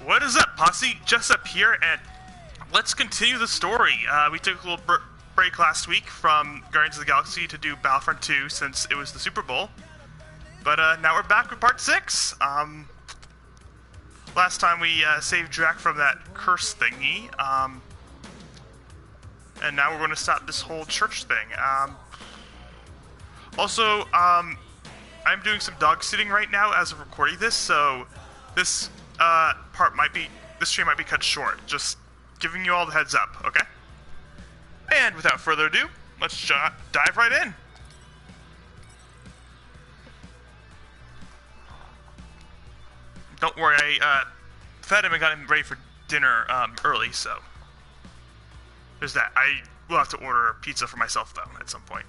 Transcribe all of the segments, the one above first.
What is up, Posse? Jessup here, and let's continue the story. We took a little break last week from Guardians of the Galaxy to do Battlefront 2 since it was the Super Bowl. But now we're back with part 6. Last time we saved Drac from that curse thingy, and now we're going to stop this whole church thing. Also, I'm doing some dog sitting right now as of recording this, so this this stream might be cut short. Just giving you all the heads up, okay? And without further ado, let's dive right in. Don't worry, I fed him and got him ready for dinner early, so there's that. I will have to order pizza for myself, though, at some point.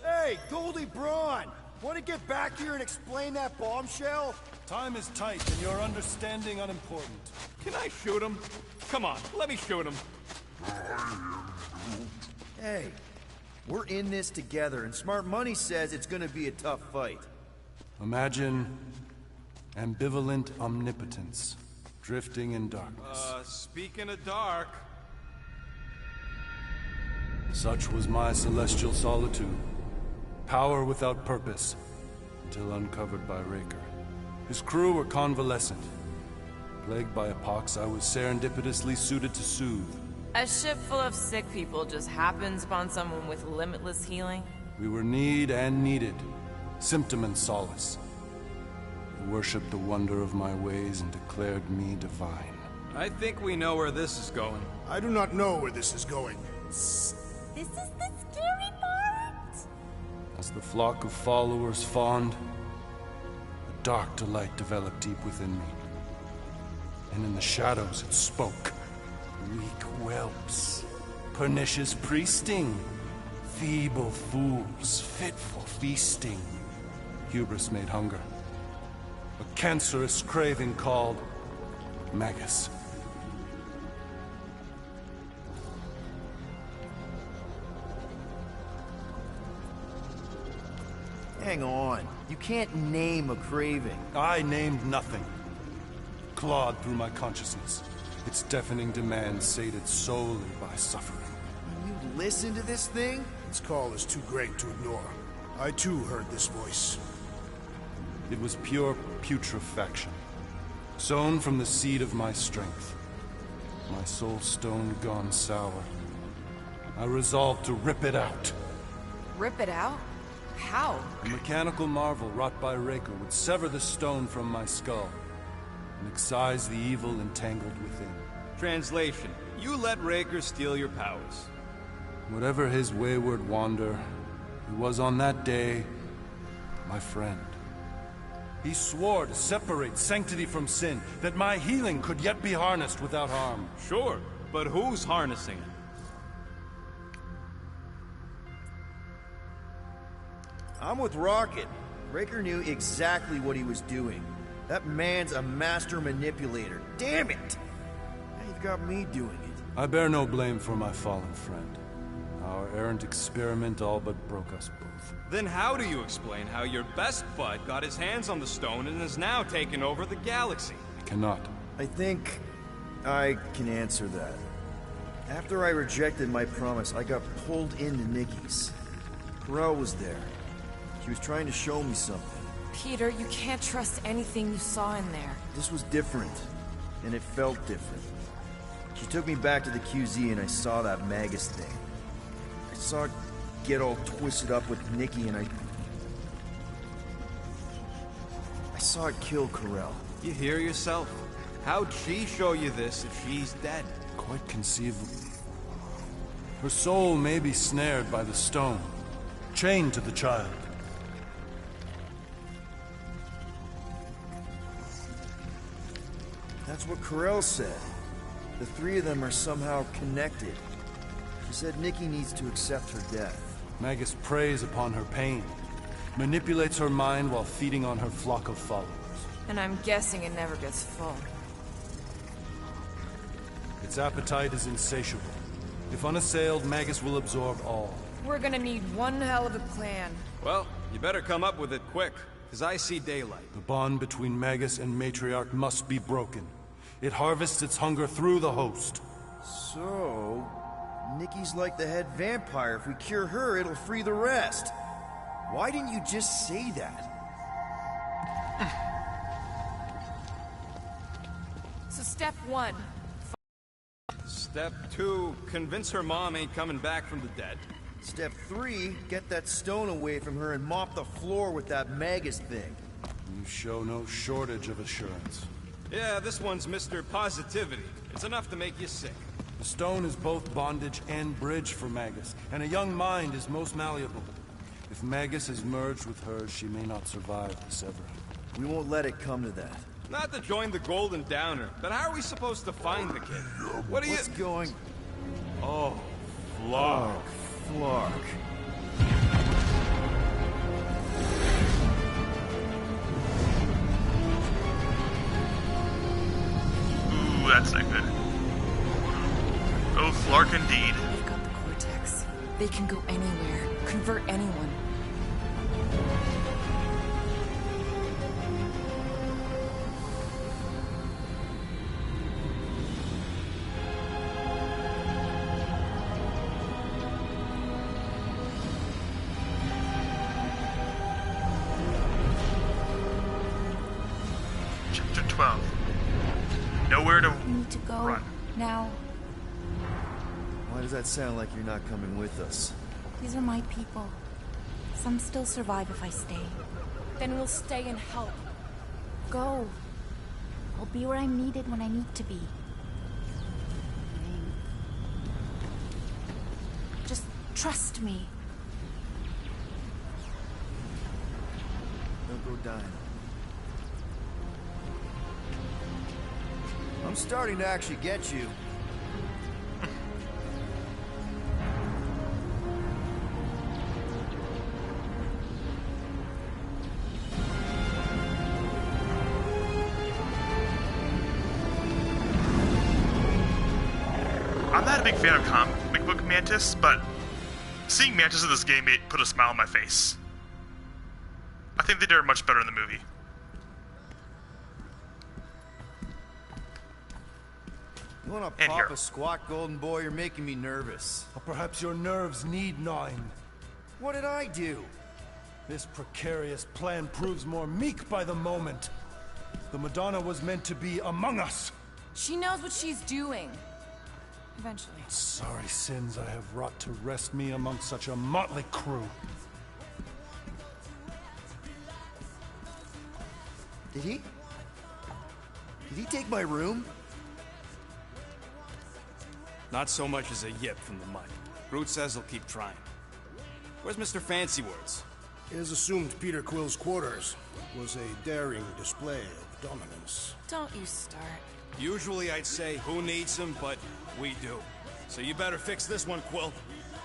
Hey, Goldie Braun! Want to get back here and explain that bombshell? Time is tight and your understanding unimportant. Can I shoot him? Come on, let me shoot him. Hey, we're in this together, and Smart Money says it's gonna be a tough fight. Imagine ambivalent omnipotence, drifting in darkness. Speaking of dark... Such was my celestial solitude. Power without purpose, until uncovered by Raker. His crew were convalescent. Plagued by a pox, I was serendipitously suited to soothe. A ship full of sick people just happens upon someone with limitless healing? We were need and needed, symptom and solace. They worshipped the wonder of my ways and declared me divine. I think we know where this is going. I do not know where this is going. This is the scary part. As the flock of followers fawned, a dark delight developed deep within me. And in the shadows it spoke. Weak whelps, pernicious priesting, feeble fools, fit for feasting. Hubris made hunger. A cancerous craving called Magus. Hang on. You can't name a craving. I named nothing. Clawed through my consciousness. Its deafening demands sated solely by suffering. You listen to this thing? Its call is too great to ignore. I too heard this voice. It was pure putrefaction, sown from the seed of my strength. My soul stone gone sour. I resolved to rip it out. Rip it out? How? A mechanical marvel wrought by Raker would sever the stone from my skull and excise the evil entangled within. Translation: you let Raker steal your powers. Whatever his wayward wander, he was on that day my friend. He swore to separate sanctity from sin, that my healing could yet be harnessed without harm. Sure, but who's harnessing it? I'm with Rocket. Raker knew exactly what he was doing. That man's a master manipulator. Damn it! Now you've got me doing it. I bear no blame for my fallen friend. Our errant experiment all but broke us both. Then how do you explain how your best bud got his hands on the stone and is now taking over the galaxy? I cannot. I think I can answer that. After I rejected my promise, I got pulled into Nikki's. Corel was there. She was trying to show me something. Peter, you can't trust anything you saw in there. This was different, and it felt different. She took me back to the QZ and I saw that Magus thing. I saw it get all twisted up with Nikki and I saw it kill Corel. You hear yourself? How'd she show you this if she's dead? Quite conceivable. Her soul may be snared by the stone, chained to the child. That's what Corel said. The three of them are somehow connected. She said Nikki needs to accept her death. Magus preys upon her pain, manipulates her mind while feeding on her flock of followers. And I'm guessing it never gets full. Its appetite is insatiable. If unassailed, Magus will absorb all. We're gonna need one hell of a plan. Well, you better come up with it quick, because I see daylight. The bond between Magus and Matriarch must be broken. It harvests its hunger through the host. So, Nikki's like the head vampire. If we cure her, it'll free the rest. Why didn't you just say that? So step 1. Step 2, convince her mom ain't coming back from the dead. Step 3, get that stone away from her and mop the floor with that Magus thing. You show no shortage of assurance. Yeah, this one's Mr. Positivity. It's enough to make you sick. The stone is both bondage and bridge for Magus, and a young mind is most malleable. If Magus is merged with hers, she may not survive the severing. We won't let it come to that. Not to join the Golden Downer, but how are we supposed to find the kid? What are you... What's going... Oh, Flark. Flark. Ooh, that's not good. Oh, Flark indeed. They've got the cortex. They can go anywhere, convert anyone. Chapter 12. Nowhere to We need to go run. now. Why does that sound like you're not coming with us? These are my people. Some still survive if I stay. Then we'll stay and help. Go. I'll be where I'm needed when I need to be. Just trust me. Don't go dying. I'm starting to actually get you. I'm not a big fan of comic book Mantis, but seeing Mantis in this game put a smile on my face. I think they did her much better in the movie. You wanna And pop here. a squat, golden boy? You're making me nervous. or perhaps your nerves need gnawing. What did I do? This precarious plan proves more meek by the moment. The Madonna was meant to be among us. She knows what she's doing. Eventually. Sorry sins I have wrought to wrest me among such a motley crew. Did he? Did he take my room? Not so much as a yip from the mud. Groot says he'll keep trying. Where's Mr. Fancy Words? It is assumed Peter Quill's quarters was a daring display of dominance. Don't you start. Usually I'd say, who needs him, but we do. So you better fix this one, Quill.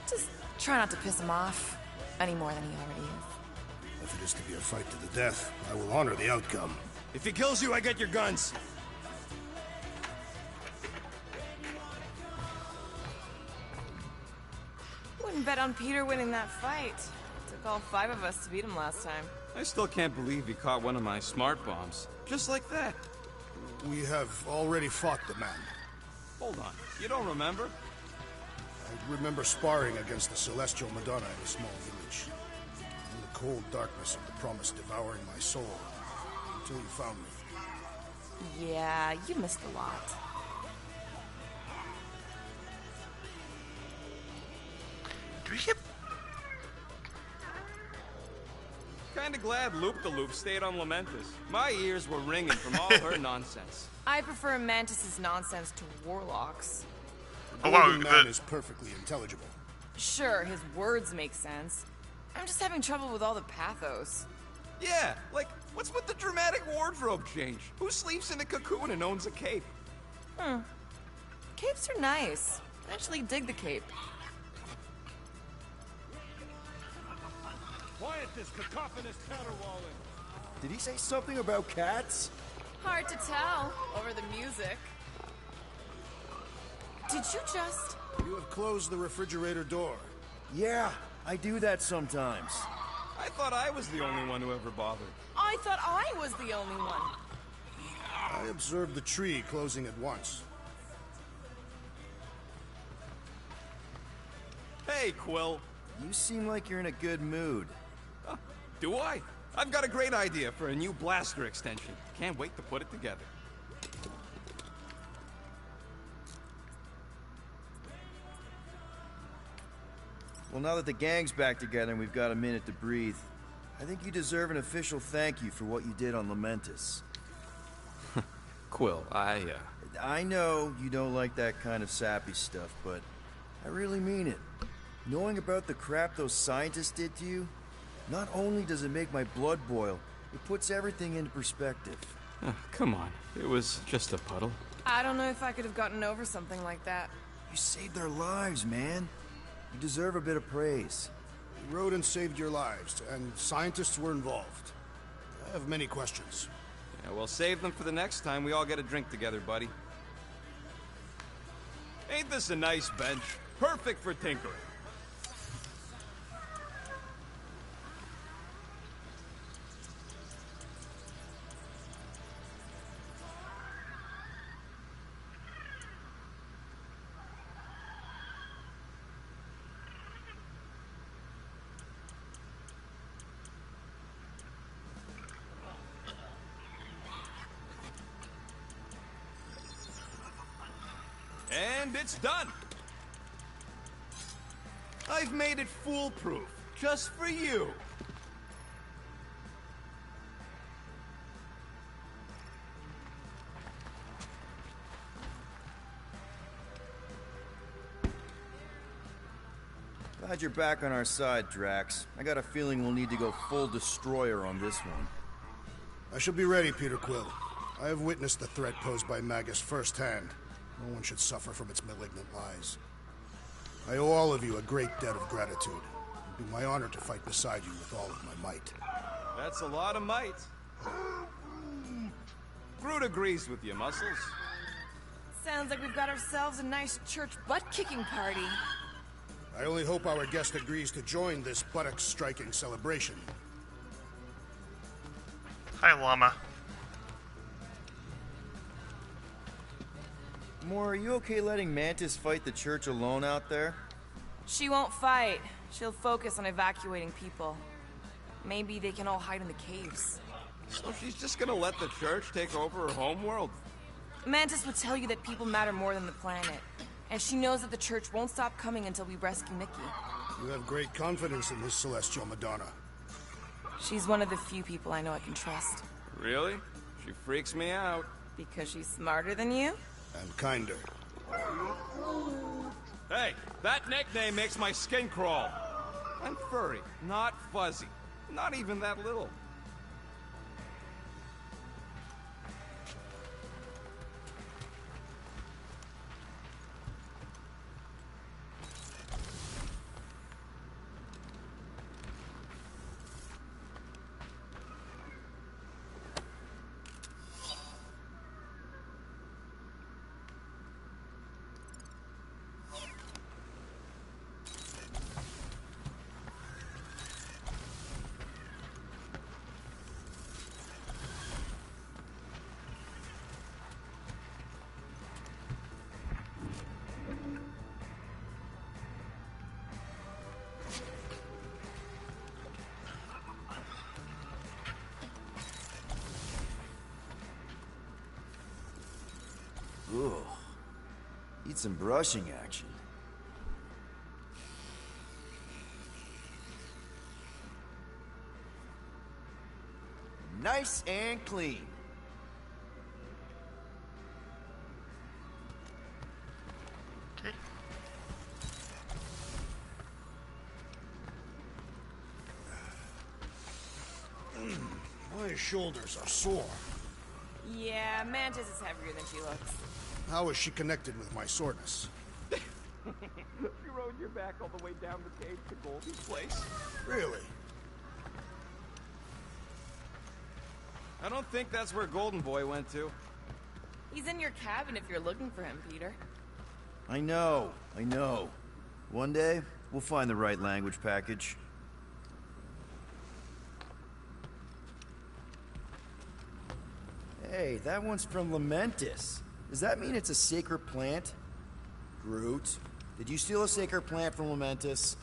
Just try not to piss him off any more than he already is. If it is to be a fight to the death, I will honor the outcome. If he kills you, I get your guns. Wouldn't bet on Peter winning that fight. Took all 5 of us to beat him last time. I still can't believe he caught one of my smart bombs. Just like that. We have already fought the man. Hold on, you don't remember? I remember sparring against the Celestial Madonna in a small village. In the cold darkness of the promise devouring my soul. Until you found me. Yeah, you missed a lot. Do we get... Kinda glad Loop-the-Loop stayed on Lamentus. My ears were ringing from all her nonsense. I prefer Mantis's nonsense to Warlock's. Oh wow, Golden man is perfectly intelligible. Sure, his words make sense. I'm just having trouble with all the pathos. Yeah, like, what's with the dramatic wardrobe change? Who sleeps in a cocoon and owns a cape? Capes are nice. I actually dig the cape. Quiet this cacophonous caterwauling. Did he say something about cats? Hard to tell over the music. Did you just... You have closed the refrigerator door. Yeah, I do that sometimes. I thought I was the only one who ever bothered. I thought I was the only one. I observed the tree closing at once. Hey, Quill. You seem like you're in a good mood. Do I? I've got a great idea for a new blaster extension. Can't wait to put it together. Well, now that the gang's back together and we've got a minute to breathe, I think you deserve an official thank you for what you did on Lamentus. Quill, I know you don't like that kind of sappy stuff, but I really mean it. Knowing about the crap those scientists did to you, not only does it make my blood boil, it puts everything into perspective. Come on. It was just a puddle. I don't know if I could have gotten over something like that. You saved their lives, man. You deserve a bit of praise. You rode and saved your lives, and scientists were involved. I have many questions. Yeah, we'll save them for the next time we all get a drink together, buddy. Ain't this a nice bench? Perfect for tinkering. And it's done! I've made it foolproof, just for you! Glad you're back on our side, Drax. I got a feeling we'll need to go full destroyer on this one. I shall be ready, Peter Quill. I have witnessed the threat posed by Magus firsthand. No one should suffer from its malignant lies. I owe all of you a great debt of gratitude. It would be my honor to fight beside you with all of my might. That's a lot of might. Groot agrees with you, Muscles. Sounds like we've got ourselves a nice church butt-kicking party. I only hope our guest agrees to join this buttocks-striking celebration. Hi, Llama. Moore, are you okay letting Mantis fight the church alone out there? She won't fight. She'll focus on evacuating people. Maybe they can all hide in the caves. So she's just gonna let the church take over her homeworld? Mantis would tell you that people matter more than the planet. And she knows that the church won't stop coming until we rescue Mickey. You have great confidence in this celestial Madonna. She's one of the few people I know I can trust. Really? She freaks me out. Because she's smarter than you? And kinder. Hey, that nickname makes my skin crawl. I'm furry, not fuzzy. Not even that little. Ugh. Need some brushing action. Nice and clean. Okay. My shoulders are sore. Yeah, Mantis is heavier than she looks. How is she connected with my soreness? You rode your back all the way down the cave to Goldie's place? Really? I don't think that's where Golden Boy went to. He's in your cabin if you're looking for him, Peter. I know. One day, we'll find the right language package. Hey, that one's from Lamentis. Does that mean it's a sacred plant? Groot, did you steal a sacred plant from Lamentis?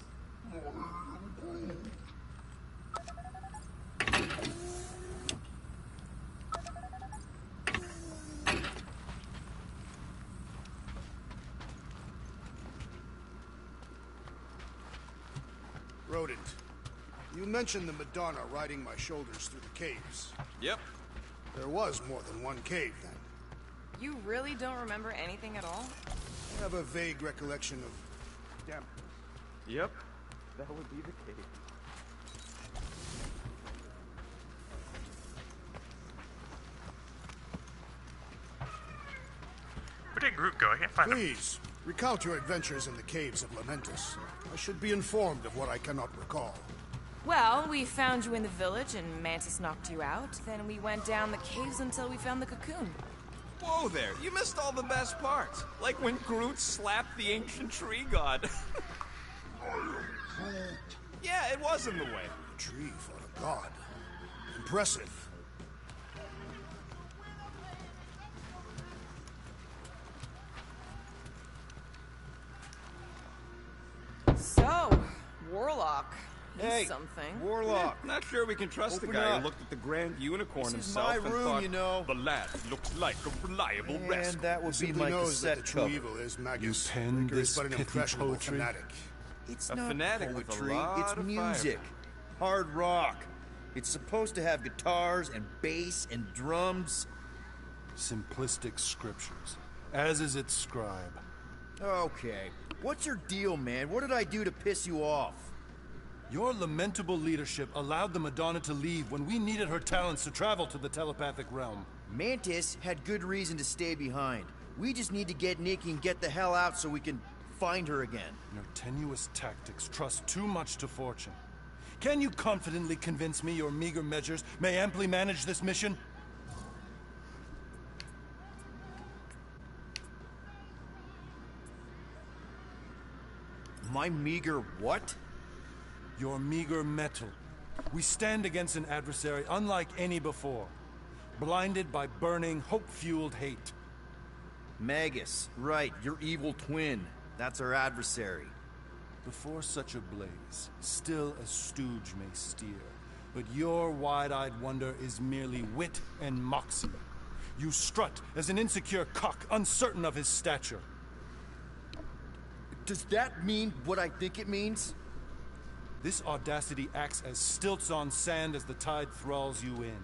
Rodent, you mentioned the Madonna riding my shoulders through the caves. Yep. There was more than one cave, then. You really don't remember anything at all? I have a vague recollection of... Damn. Yep. That would be the case. Where did Groot go? I can't find him. Please, recount your adventures in the caves of Lamentis. I should be informed of what I cannot recall. Well, we found you in the village and Mantis knocked you out. Then we went down the caves until we found the cocoon. Whoa there, you missed all the best parts. Like when Groot slapped the ancient tree god. Yeah, it was in the way. A tree for a god. Impressive. So, Warlock. He's Hey, something. Warlock. Not sure we can trust Open the guy up. who looked at the Grand Unicorn This is himself my and room, thought, you know. the lad looks like a reliable And rescue. that would be Simply my knows that cassette the true cover. evil is Magus. You penned Breaker is this but an pithy impressionable poetry? fanatic. It's A not fanatic with a poetry, lot it's of music. Hard rock. It's supposed to have guitars and bass and drums. Simplistic scriptures, as is its scribe. Okay. What's your deal, man? What did I do to piss you off? Your lamentable leadership allowed the Madonna to leave when we needed her talents to travel to the telepathic realm. Mantis had good reason to stay behind. We just need to get Nikki and get the hell out so we can find her again. Your tenuous tactics trust too much to fortune. Can you confidently convince me your meager measures may amply manage this mission? My meager what? Your meager metal. We stand against an adversary unlike any before, blinded by burning, hope-fueled hate. Magus, right, your evil twin. That's our adversary. Before such a blaze, still a stooge may steer, but your wide-eyed wonder is merely wit and moxie. You strut as an insecure cock, uncertain of his stature. Does that mean what I think it means? This audacity acts as stilts on sand as the tide thralls you in.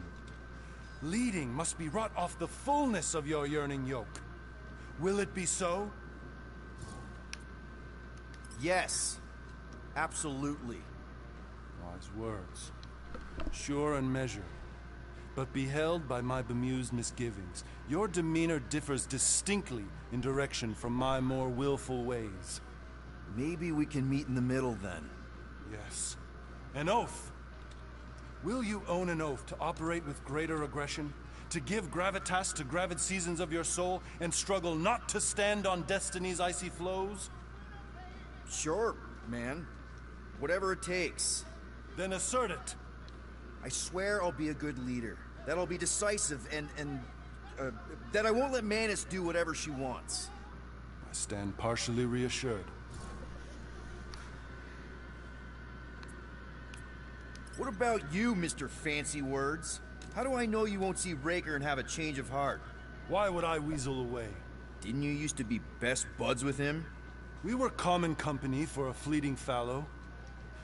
Leading must be wrought off the fullness of your yearning yoke. Will it be so? Yes. Absolutely. Wise words. Sure and measured. But beheld by my bemused misgivings, your demeanor differs distinctly in direction from my more willful ways. Maybe we can meet in the middle then. Yes. An oath. Will you own an oath to operate with greater aggression? To give gravitas to gravid seasons of your soul and struggle not to stand on destiny's icy flows? Sure, man. Whatever it takes. Then assert it. I swear I'll be a good leader. That I'll be decisive and that I won't let Manus do whatever she wants. I stand partially reassured. What about you, Mr. Fancy Words? How do I know you won't see Raker and have a change of heart? Why would I weasel away? Didn't you used to be best buds with him? We were common company for a fleeting fallow,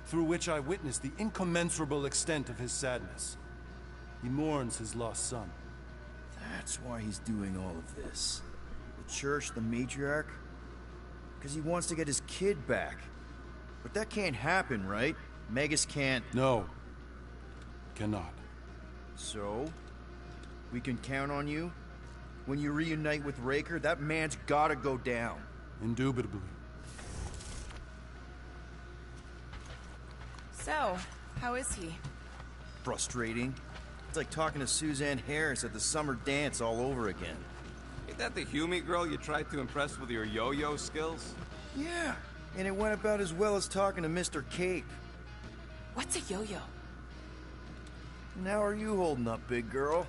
through which I witnessed the incommensurable extent of his sadness. He mourns his lost son. That's why he's doing all of this. The church, the matriarch? Because he wants to get his kid back. But that can't happen, right? Magus can't... No. Cannot. So? We can count on you? When you reunite with Raker, that man's gotta go down. Indubitably. So, how is he? Frustrating. It's like talking to Suzanne Harris at the summer dance all over again. Ain't that the Hume girl you tried to impress with your yo-yo skills? Yeah, and it went about as well as talking to Mr. Cape. What's a yo-yo? And how are you holding up, big girl?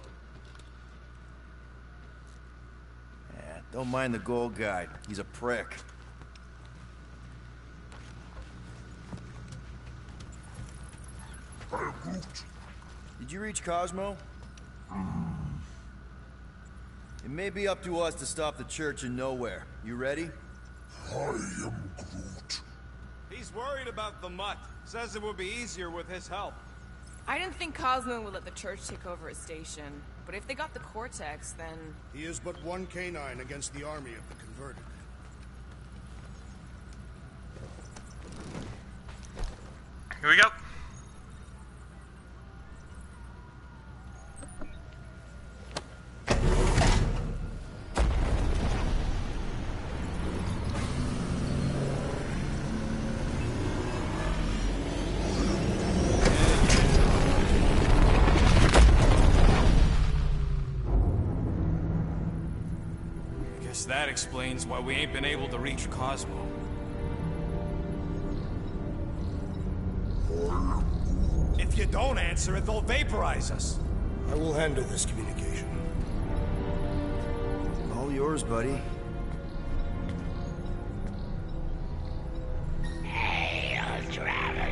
Don't mind the gold guy. He's a prick. Did you reach Cosmo? It may be up to us to stop the Church in Nowhere. You ready? I am Groot. He's worried about the mutt. Says it would be easier with his help. I didn't think Cosmo would let the Church take over his station. But if they got the Cortex, then... He is but one canine against the army of the converted. Here we go. That explains why we ain't been able to reach Cosmo. If you don't answer it, they'll vaporize us. I will handle this communication. All yours, buddy. Hail, traveler.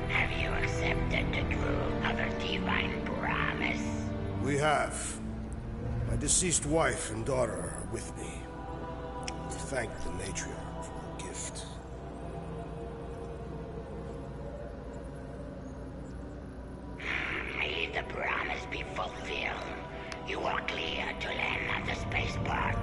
Have you accepted the true of a divine promise? We have. My deceased wife and daughter are with me. Thank the matriarch for her gift. May the promise be fulfilled. You are clear to land at the spaceport.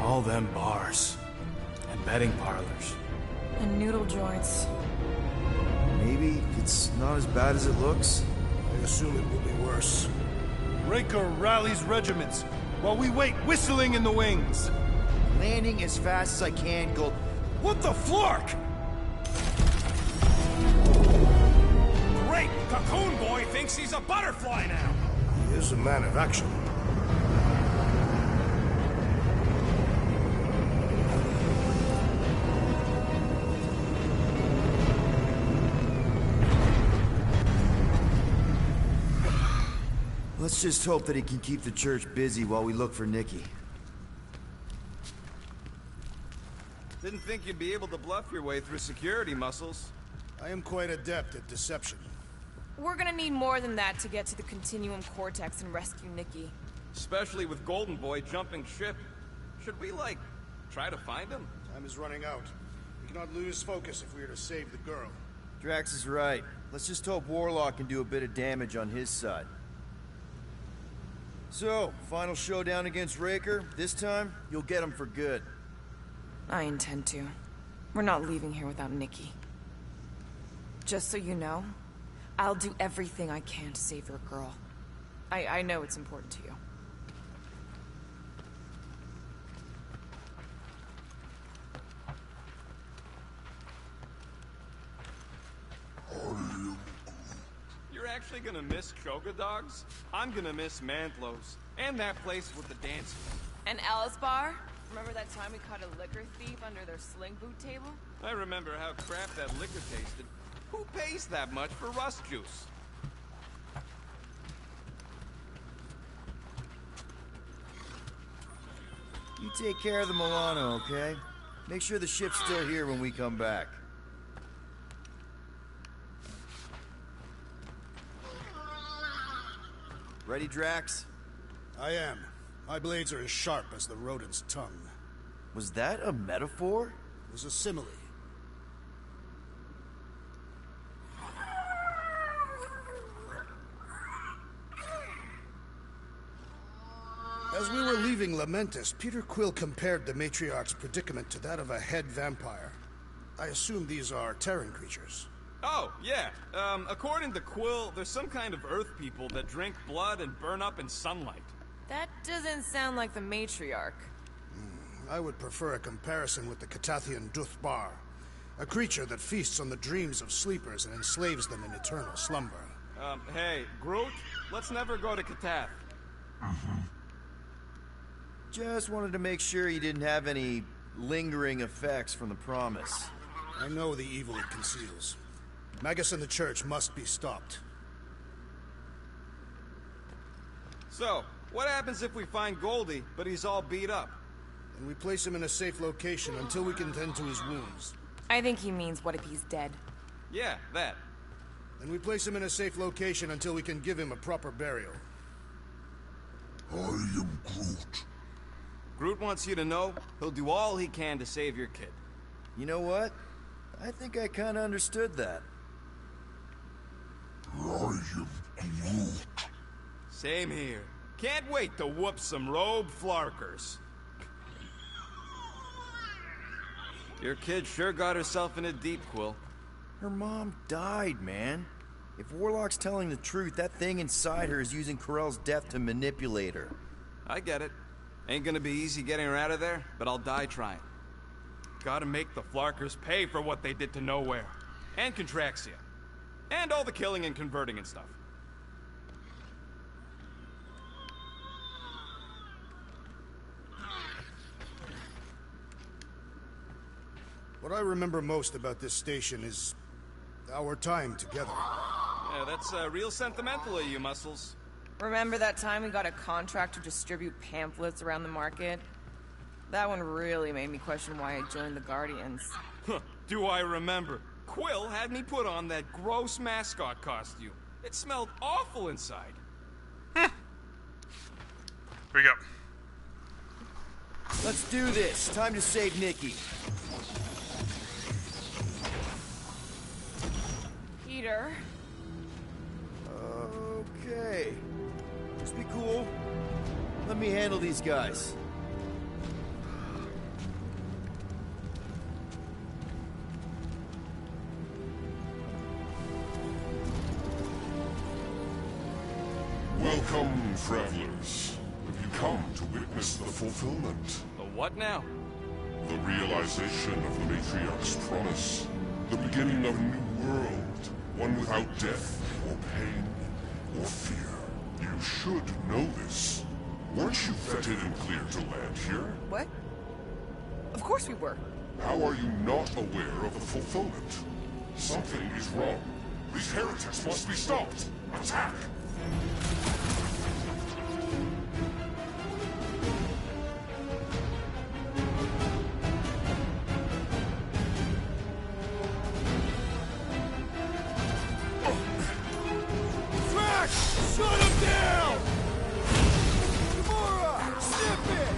All them bars. And betting parlors. And noodle joints. Maybe it's not as bad as it looks. I assume it will be worse. Raker rallies regiments, while we wait whistling in the wings. Landing as fast as I can, Gold. What the flark? Great! Cocoon Boy thinks he's a butterfly now! He is a man of action. Let's just hope that he can keep the Church busy while we look for Nikki. Didn't think you'd be able to bluff your way through security muscles. I am quite adept at deception. We're gonna need more than that to get to the Continuum Cortex and rescue Nikki. Especially with Golden Boy jumping ship. Should we, like, try to find him? Time is running out. We cannot lose focus if we are to save the girl. Drax is right. Let's just hope Warlock can do a bit of damage on his side. So, final showdown against Raker. This time, you'll get him for good. I intend to. We're not leaving here without Nikki. Just so you know, I'll do everything I can to save your girl. I know it's important to you. You're actually gonna miss Choga Dogs? I'm gonna miss Mantlos. And that place with the dancers. And Alice Bar? Remember that time we caught a liquor thief under their sling boot table? I remember how crap that liquor tasted. Who pays that much for rust juice? You take care of the Milano, okay? Make sure the ship's still here when we come back. Ready, Drax? I am. My blades are as sharp as the rodent's tongue. Was that a metaphor? It was a simile. As we were leaving Lamentus, Peter Quill compared the Matriarch's predicament to that of a head vampire. I assume these are Terran creatures. Oh, yeah. According to Quill, there's some kind of Earth people that drink blood and burn up in sunlight. That doesn't sound like the matriarch. I would prefer a comparison with the Catathian Duthbar, a creature that feasts on the dreams of sleepers and enslaves them in eternal slumber. Hey, Groot, let's never go to Katath. Just wanted to make sure you didn't have any lingering effects from the promise. I know the evil it conceals. Magus and the Church must be stopped. So, what happens if we find Goldie, but he's all beat up? And we place him in a safe location until we can tend to his wounds. I think he means, what if he's dead? Yeah, that. And we place him in a safe location until we can give him a proper burial. I am Groot. Groot wants you to know he'll do all he can to save your kid. You know what? I think I kind of understood that. I am Groot. Same here. Can't wait to whoop some rogue flarkers. Your kid sure got herself in a deep, Quill. Her mom died, man. If Warlock's telling the truth, that thing inside her is using Corell's death to manipulate her. I get it. Ain't gonna be easy getting her out of there, but I'll die trying. Gotta make the flarkers pay for what they did to Nowhere. And Contraxia. And all the killing and converting and stuff. What I remember most about this station is our time together. Yeah, that's real sentimental of you, Muscles. Remember that time we got a contract to distribute pamphlets around the market? That one really made me question why I joined the Guardians. Do I remember? Quill had me put on that gross mascot costume. It smelled awful inside. Here we go. Let's do this. Time to save Nikki. Peter. Okay. Just be cool. Let me handle these guys. Welcome, travelers. Have you come to witness the fulfillment? The what now? The realization of the Matriarch's promise. The beginning of a new world. One without death, or pain, or fear. You should know this. Weren't you vetted and cleared to land here? What? Of course we were. How are you not aware of the fulfillment? Something is wrong. These heretics must be stopped. Attack! Shut him down! Gamora! Snip it!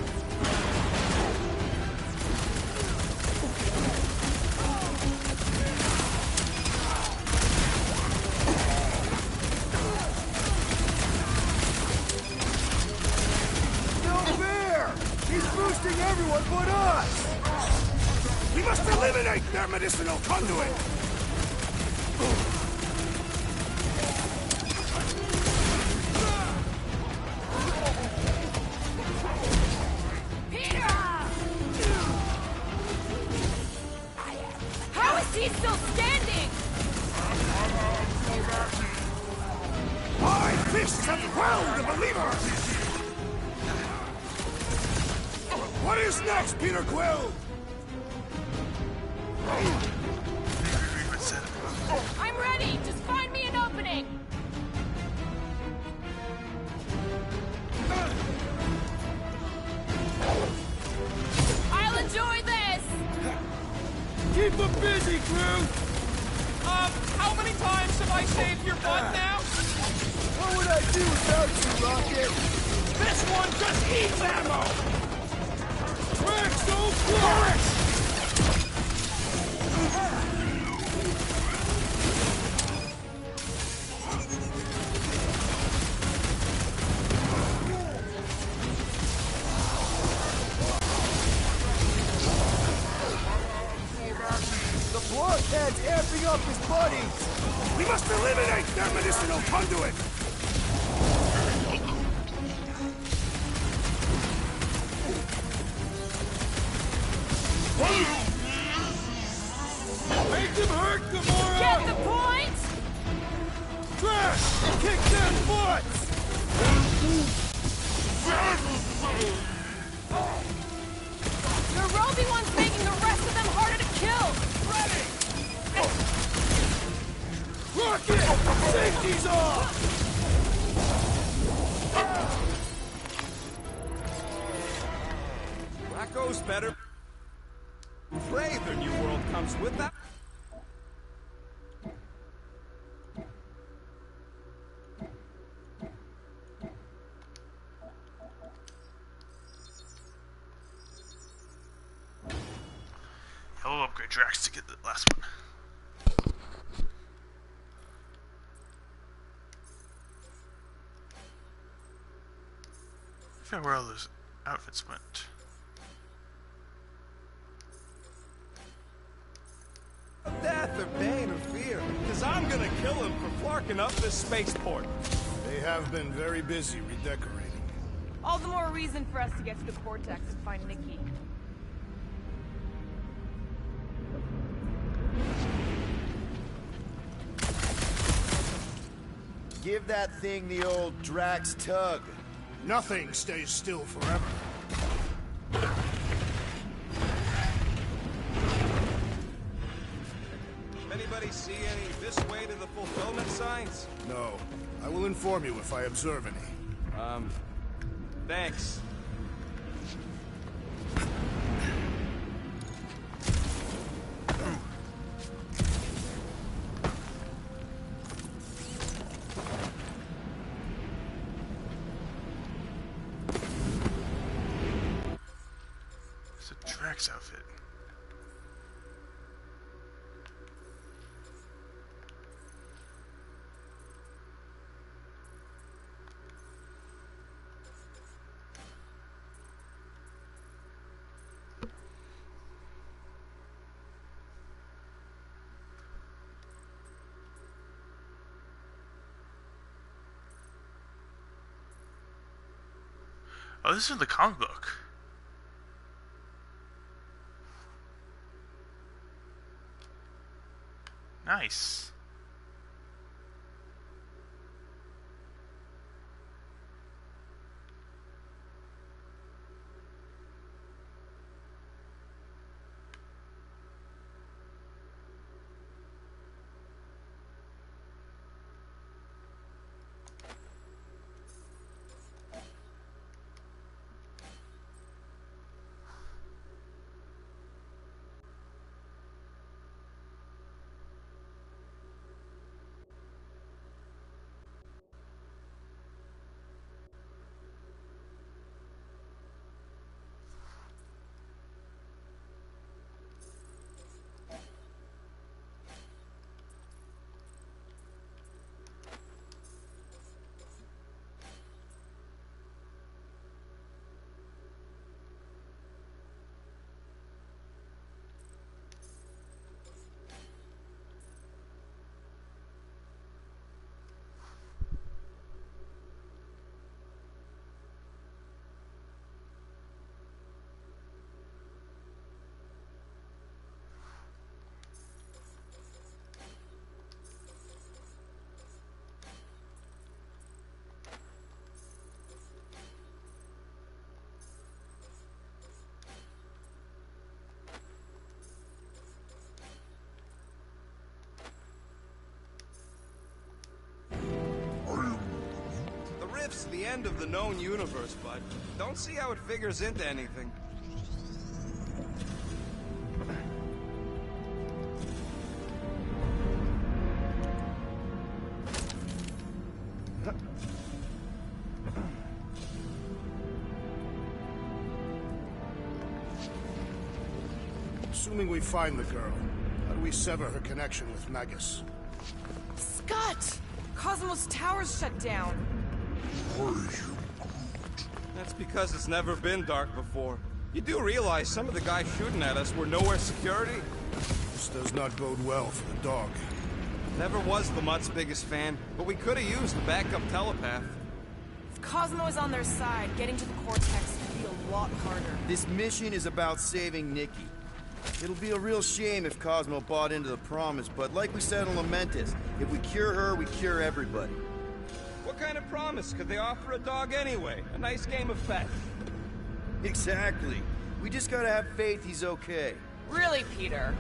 No fair! He's boosting everyone but us! We must eliminate their medicinal conduit! He's still standing! My fists have quelled the believer! What is next, Peter Quill? I'm ready! Just find me an opening! I'll enjoy this! Keep them busy, crew! How many times have I saved your butt now? What would I do without you, Rocket? This one just eats ammo! Rex, don't fly! The blood Ted's amping up his buddy! We must eliminate their medicinal conduit! Make them hurt, Gamora! Get the point! Trash! Kick their butts! The Roby one's making the rest of them harder to kill! Ready! Rocket! Safety's off! Racco's better. Pray their new world comes with that. I'll upgrade Drax to get the last one. I forgot where all those outfits went. Death or pain or fear, because I'm gonna kill him for flarking up this spaceport. They have been very busy redecorating. All the more reason for us to get to the Cortex and find Nikki. Give that thing the old Drax tug. Nothing stays still forever. Anybody see any this way to the fulfillment signs? No. I will inform you if I observe any. Thanks. It's a Drax outfit. Oh, this is the comic book. Nice. Rift's the end of the known universe, but don't see how it figures into anything. Assuming we find the girl, how do we sever her connection with Magus? Scott! Cosmos Tower's shut down. That's because it's never been dark before. You do realize some of the guys shooting at us were nowhere security? This does not bode well for the dog. Never was the Mutt's biggest fan, but we could have used the backup telepath. If Cosmo is on their side, getting to the Cortex would be a lot harder. This mission is about saving Nikki. It'll be a real shame if Cosmo bought into the promise, but like we said on Lamentus, if we cure her, we cure everybody. What kind of promise could they offer a dog anyway? A nice game of fetch. Exactly. We just gotta have faith he's okay. Really, Peter?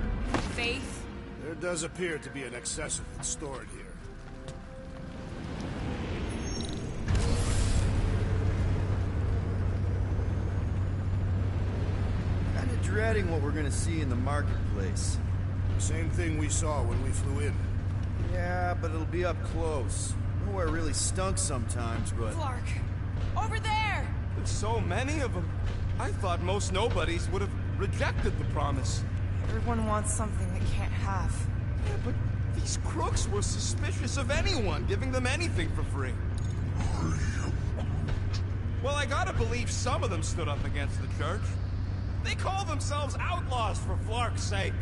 Faith? There does appear to be an excess of it stored here. Kinda dreading what we're gonna see in the marketplace. Same thing we saw when we flew in. Yeah, but it'll be up close. Nowhere really stunk sometimes, but... Clark! Over there! There's so many of them. I thought most nobodies would have rejected the promise. Everyone wants something they can't have. Yeah, but these crooks were suspicious of anyone giving them anything for free. Well, I gotta believe some of them stood up against the church. They call themselves outlaws for Flark's sake.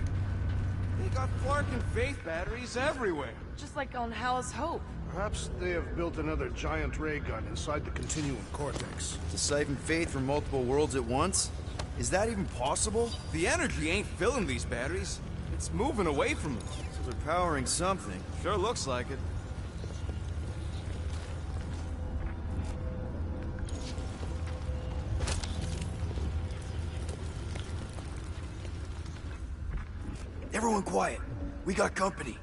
They got Flark and Faith batteries everywhere. Just like on Hala's Hope. Perhaps they have built another giant ray gun inside the Continuum Cortex. To siphon faith from multiple worlds at once? Is that even possible? The energy ain't filling these batteries. It's moving away from them. So they're powering something. Sure looks like it. Everyone quiet. We got company.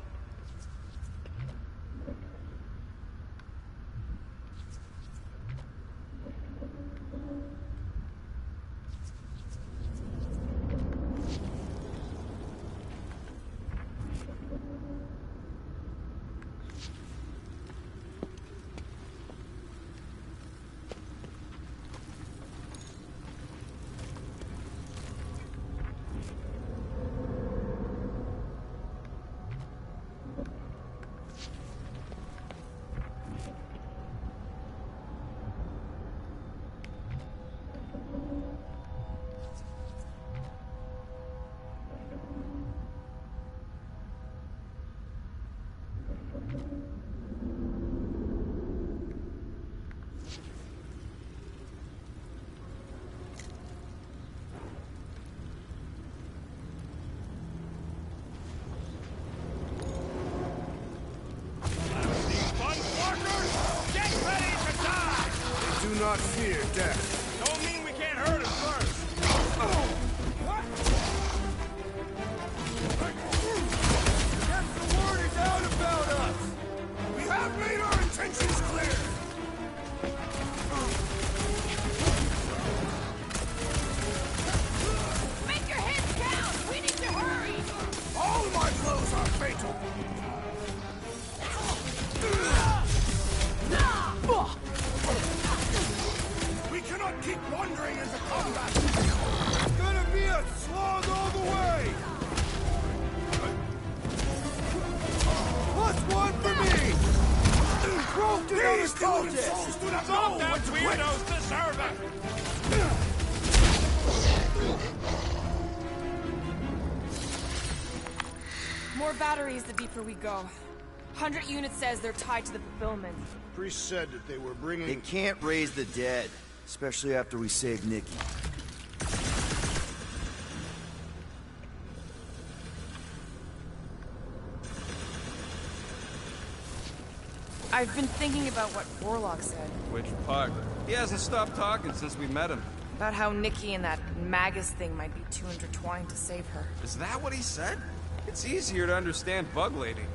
Do not fear death. Don't mean we can't hurt him first. Yes, the word is out about us. We have made our intentions clear. Make your hits count! We need to hurry! All my blows are fatal. We cannot keep wandering into combat. It's gonna be a slog all the way. +1 for me. Broke these demon souls do not know what to Weirdos deserve it! More batteries the deeper we go. 100 units says they're tied to the fulfillment. Priest said that they were bringing... They can't raise the dead, especially after we save Nikki. I've been thinking about what Warlock said. Which part? He hasn't stopped talking since we met him. About how Nikki and that Magus thing might be too intertwined to save her. Is that what he said? It's easier to understand Bug Lady.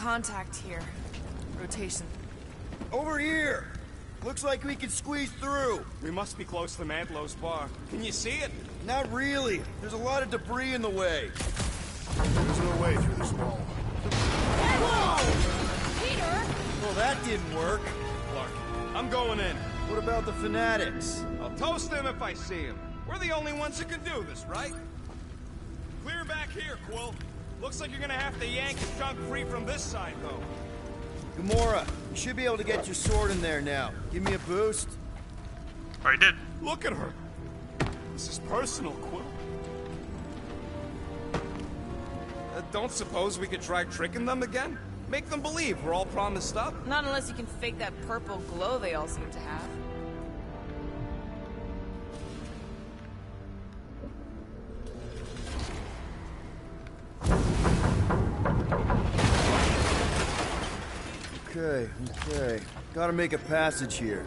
contact here. Rotation. Over here! Looks like we can squeeze through. We must be close to Mantlow's bar. Can you see it? Not really. There's a lot of debris in the way. There's no way through this wall. Whoa! Peter! Well, that didn't work. Clark, I'm going in. What about the fanatics? I'll toast them if I see him. We're the only ones who can do this, right? Clear back here, Quill. Looks like you're gonna have to yank your junk free from this side, though. Gamora, you should be able to get your sword in there now. Give me a boost. I did. Look at her. This is personal, Quill. Don't suppose we could try tricking them again? Make them believe we're all promised up? Not unless you can fake that purple glow they all seem to have. Okay. Gotta make a passage here.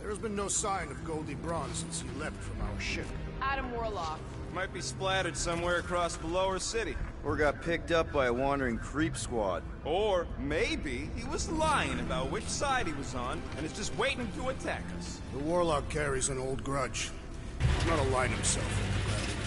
There's been no sign of Goldie Braun since he left from our ship. Adam Warlock. Might be splattered somewhere across the lower city. Or got picked up by a wandering creep squad. Or maybe he was lying about which side he was on and is just waiting to attack us. The Warlock carries an old grudge. He's not aligned himself with the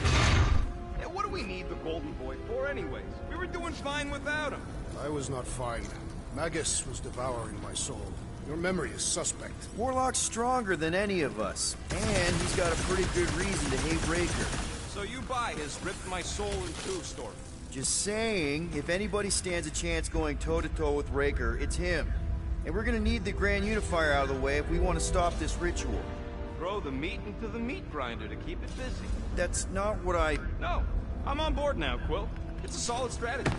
fire. Yeah, what do we need the Golden Boy for anyways? We were doing fine without him. I was not fine. Magus was devouring my soul. Your memory is suspect. Warlock's stronger than any of us. And he's got a pretty good reason to hate Raker. So you buy his ripped my soul in two story. Just saying, if anybody stands a chance going toe-to-toe with Raker, it's him. And we're gonna need the Grand Unifier out of the way if we want to stop this ritual. Throw the meat into the meat grinder to keep it busy. That's not what I... No, I'm on board now, Quill. It's a solid strategy.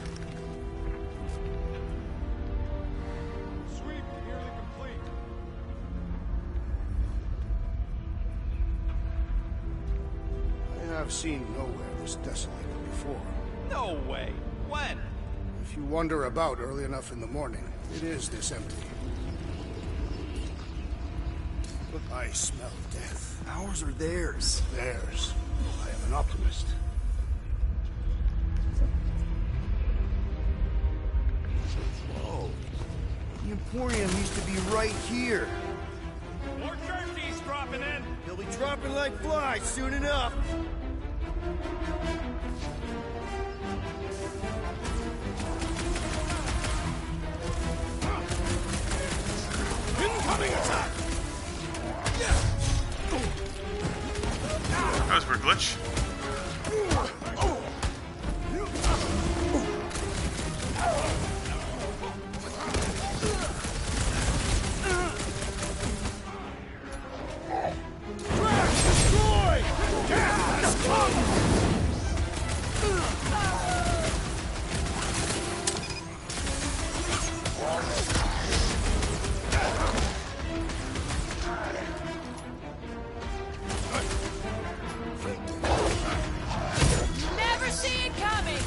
Sweep nearly complete. I have seen nowhere this desolated before. No way. When? If you wander about early enough in the morning, it is this empty. Look, I smell death. Ours or theirs? Theirs. I am an optimist. Whoa. The Emporium used to be right here. More turkeys dropping in. They'll be dropping like flies soon enough. Incoming attack! That was for a glitch. Destroy! Gas! Come! Never see it coming!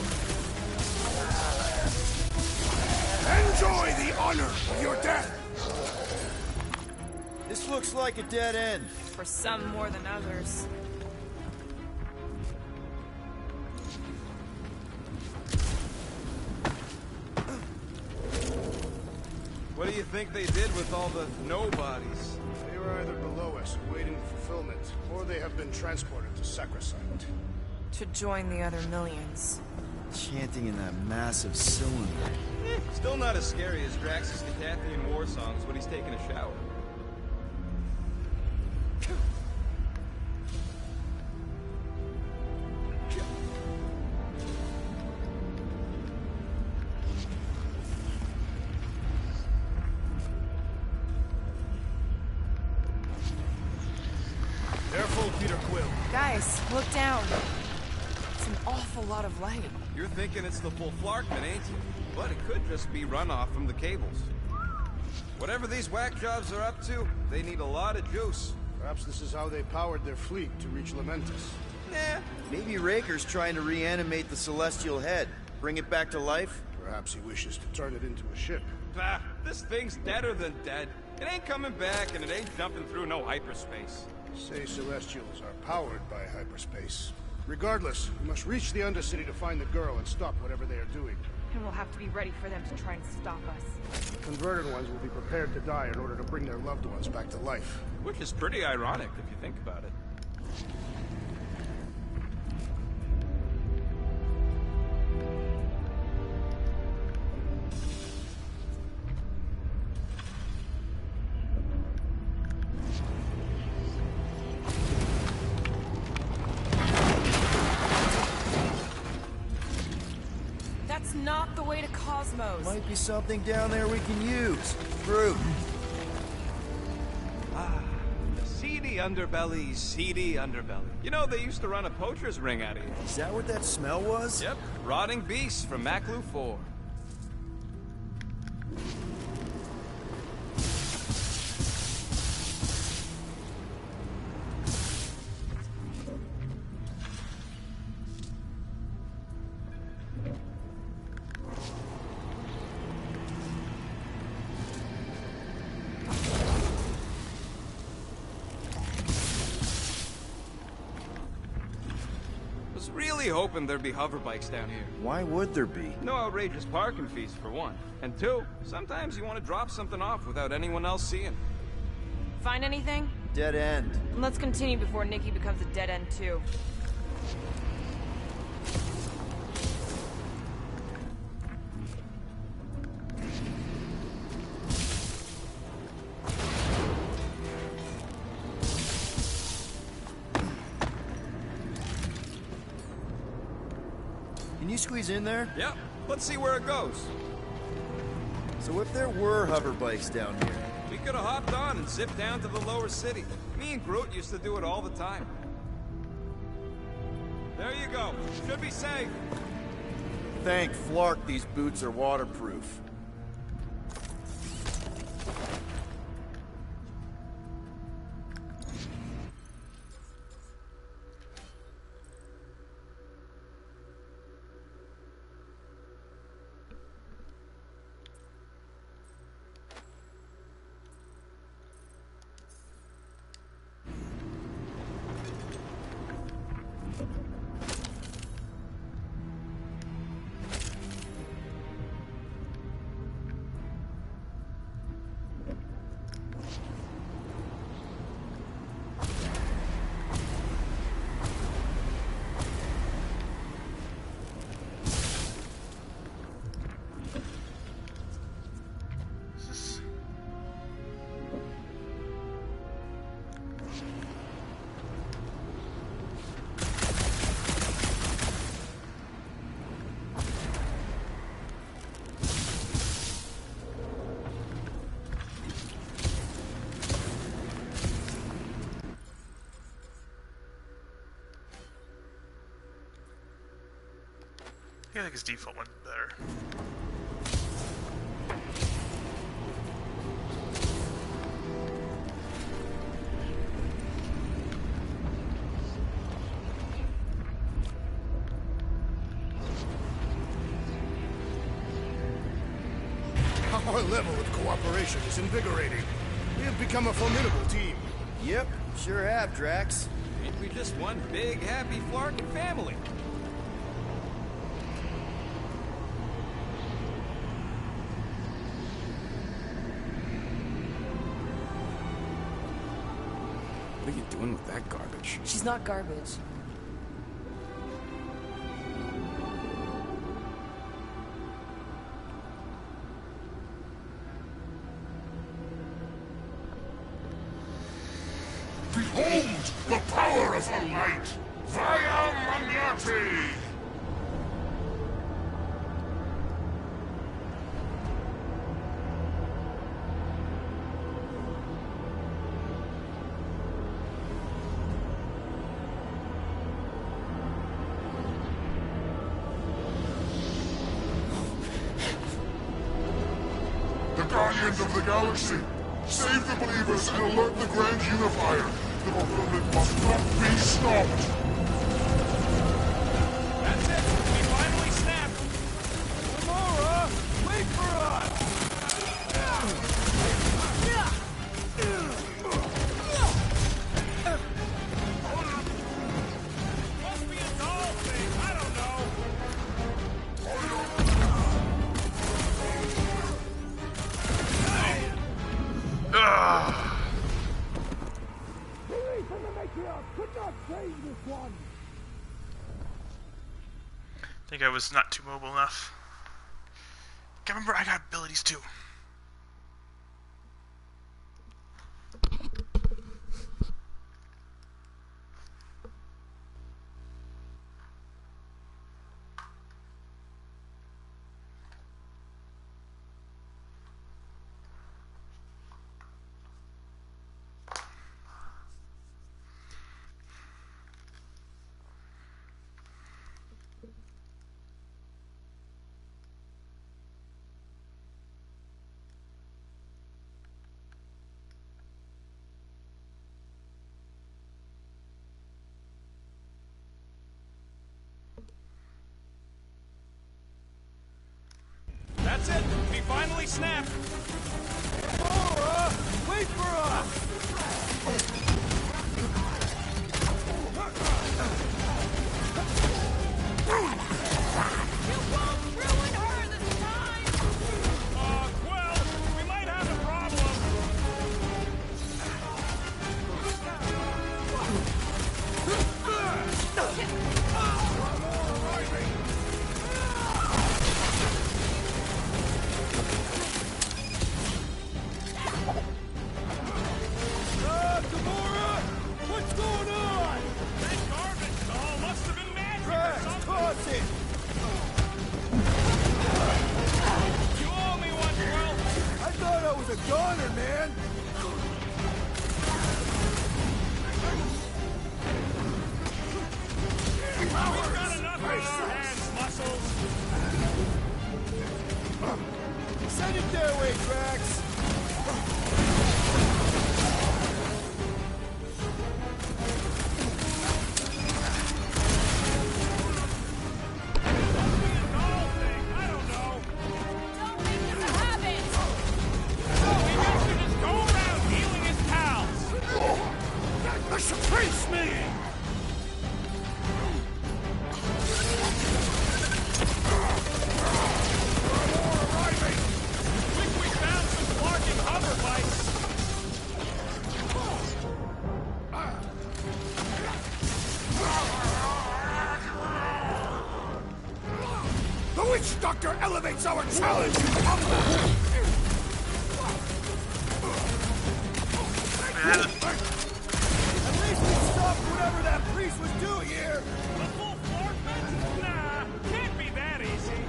Enjoy the honor of your death! This looks like a dead end. For some more than others. What do you think they did with all the nobodies? They were either below us awaiting fulfillment, or they have been transported to Sacrosanct. To join the other millions. Chanting in that massive cylinder. Still not as scary as Drax's Decathian war songs when he's taking a shower. Careful, Peter Quill. Guys, look down. It's an awful lot of light. You're thinking it's the full Flarkman, ain't you? But it could just be runoff from the cables. Whatever these whack jobs are up to, they need a lot of juice. Perhaps this is how they powered their fleet to reach Lamentus. Nah, Maybe Raker's trying to reanimate the Celestial Head. Bring it back to life? Perhaps he wishes to turn it into a ship. bah, this thing's deader than dead. It ain't coming back, and it ain't jumping through no hyperspace. Say Celestials are powered by hyperspace. Regardless, we must reach the Undercity to find the girl and stop whatever they are doing. And we'll have to be ready for them to try and stop us. The converted ones will be prepared to die in order to bring their loved ones back to life. Which is pretty ironic if you think about it. That's not the way to Cosmos. Might be something down there we can use. Fruit. The seedy underbelly. You know, they used to run a poacher's ring out of here. Is that what that smell was? Yep, rotting beasts from Maclu 4. Really hoping there'd be hoverbikes down here. Why would there be? No outrageous parking fees, for one. And two, sometimes you want to drop something off without anyone else seeing. Find anything? Dead end. Let's continue before Nikki becomes a dead end too. Can you squeeze in there? Yep. Let's see where it goes. So if there were hoverbikes down here... We could have hopped on and zipped down to the lower city. Me and Groot used to do it all the time. There you go. Should be safe. Thank Flark these boots are waterproof. I think his default went better. Our level of cooperation is invigorating. We have become a formidable team. Yep, sure have, Drax. Ain't we just one big, happy Flarkin family? What are you doing with that garbage? She's not garbage. Behold the power of the light! Via Magnati! The Guardians of the Galaxy! Save the believers and alert the Grand Unifier! The fulfillment must not be stopped! That's it! We finally snapped! Gamora! Wait for us! Must be a Ugh. I think I was not too mobile enough. Remember, I got abilities too. That's it. He finally snapped. Laura, wait for us. You won't ruin her this time! Well, we might have a problem. Gamora! What's going on? That garbage doll must have been magic or something. Toss it! You owe me one, Quill. I thought I was a goner, man. We've got enough on our hands, Muscles. Send it their way, Drax. Doctor elevates our challenge! At least we stopped whatever that priest was doing here! A full forfeit? Nah, can't be that easy.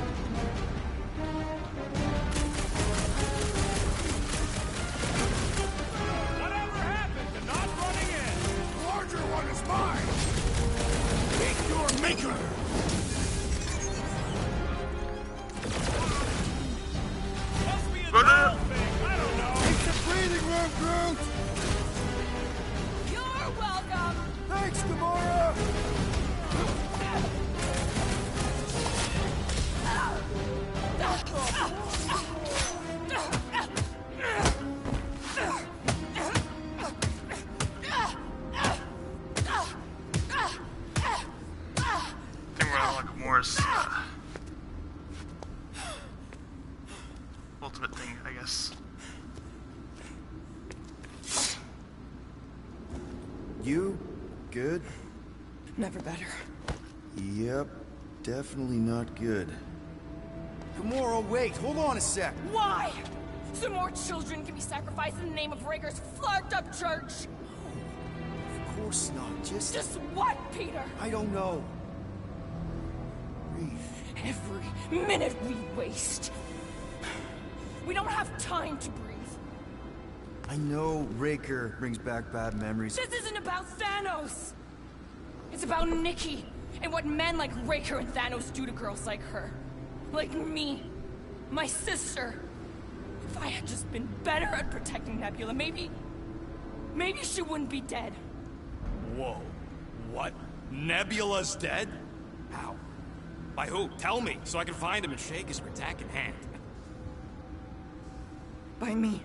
Whatever happened to not running in? The larger one is mine! Meet your maker! Must be a doll thing, I don't know. Take the breathing room, Groot! You're welcome! Thanks, Gamora! I think we're gonna like Moore's ultimate thing, I guess. You? Good? Never better. Yep. Definitely not good. Gamora, wait! Hold on a sec! Why? So more children can be sacrificed in the name of Raker's flarked up church? Of course not. Just what, Peter? I don't know. Breathe. Every minute we waste. We don't have time to breathe. I know Raker brings back bad memories. This isn't about Thanos. It's about Nikki and what men like Raker and Thanos do to girls like her. Like me. My sister. If I had just been better at protecting Nebula, maybe she wouldn't be dead. Whoa. What? Nebula's dead? How? By who? Tell me, so I can find him and shake his Ratakan hand. By me.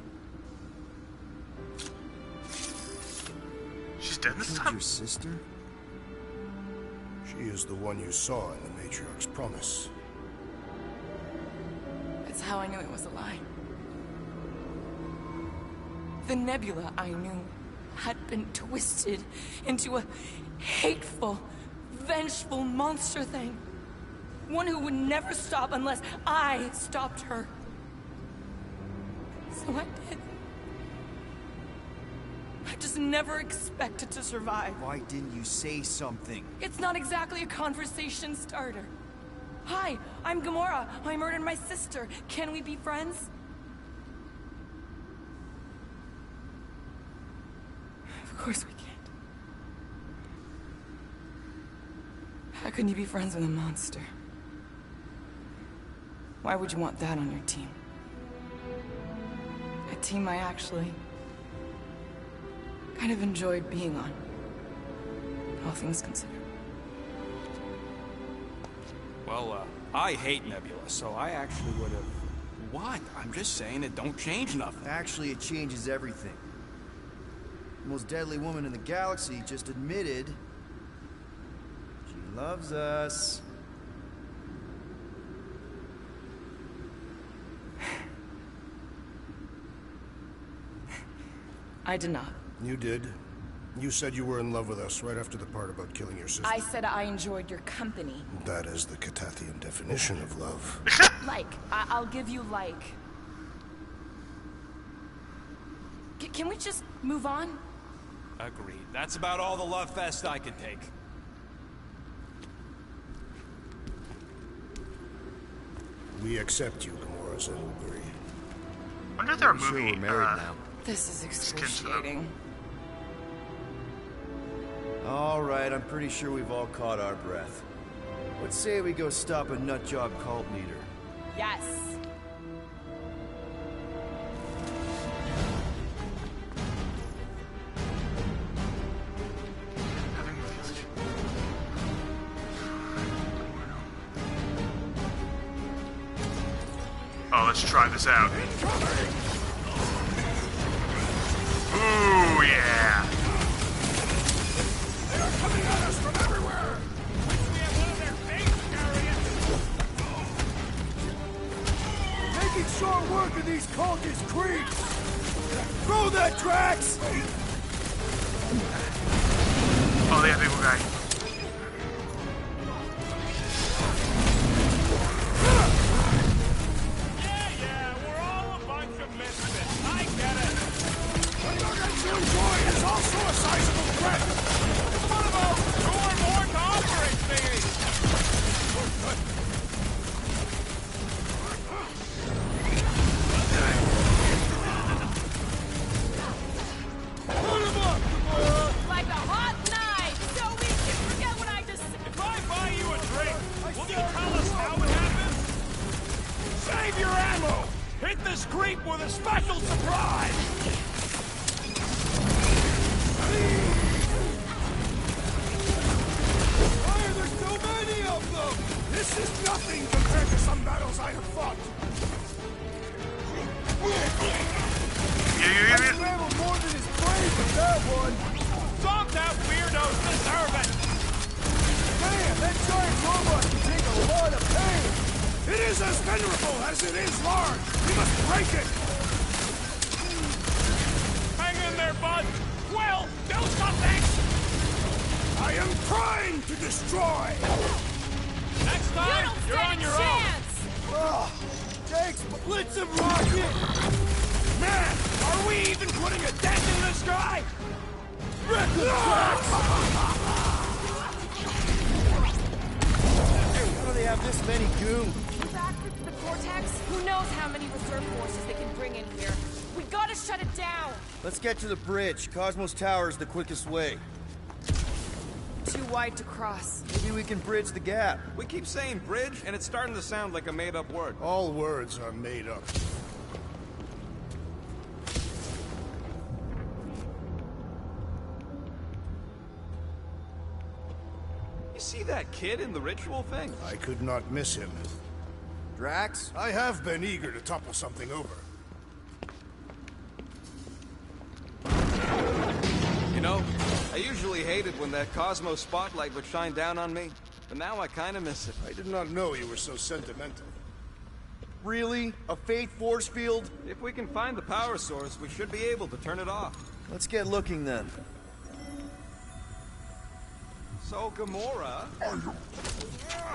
She's dead this Killed time? your sister? She is the one you saw in the Matriarch's promise. That's how I knew it was a lie. The Nebula I knew had been twisted into a hateful, vengeful monster thing. One who would never stop unless I stopped her. So I did. I just never expected to survive. Why didn't you say something? It's not exactly a conversation starter. Hi, I'm Gamora. I murdered my sister. Can we be friends? Of course we can't. How can you be friends with a monster? Why would you want that on your team? A team I actually kind of enjoyed being on, all things considered. Well, I hate Nebula, so I actually would have... What? I'm just saying it don't change nothing. Actually, it changes everything. The most deadly woman in the galaxy just admitted she loves us. I did not. You did. You said you were in love with us right after the part about killing your sister. I said I enjoyed your company. That is the Catathian definition of love. Like. I'll give you like. Can we just move on? Agreed. That's about all the love fest I can take. We accept you, Gamora Zenobri. I wonder if they're a Sure, movie. we're married now. This is excruciating. All right, I'm pretty sure we've all caught our breath. Let's say we go stop a nutjob cult leader. Yes. Oh, let's try this out. Ooh, yeah. They're coming at us from everywhere! We have one of their face carriers! Making short work of these cultist creeps! Throw that, Drax! Oh, they have people guy. Yeah, we're all a bunch of misfits. I get it. The Gargantuan droid is also a sizable threat! What about 2 or more to operate thingies? Put him up, Gamora! Like a hot knife, so we can forget what I just said. If I buy you a drink, will you tell us how it happened? Save your ammo! Hit this creep with a special surprise! Why are there so many of them? This is nothing compared to some battles I have fought. I scrambled more than his brain with that one. Stop that weirdos deserve it! Man, that giant robot can take a lot of pain. It is as venerable as it is large. We must break it. Hang in there, bud! Will, do something! I am trying to destroy. Next time, you're on your own! Oh, thanks, blitz of rocket. Man, are we even putting a dent in the sky? How do they have this many goons? Back to the Cortex? Who knows how many reserve forces they can bring in here? We gotta shut it down! Let's get to the bridge. Cosmos Tower is the quickest way. Too wide to cross. Maybe we can bridge the gap. We keep saying bridge, and it's starting to sound like a made-up word. All words are made up. You see that kid in the ritual thing? I could not miss him. Drax? I have been eager to topple something over. You know, I usually hated when that Cosmos spotlight would shine down on me, but now I kinda miss it. I did not know you were so sentimental. Really? A faith force field? If we can find the power source, we should be able to turn it off. Let's get looking then. So, Gamora...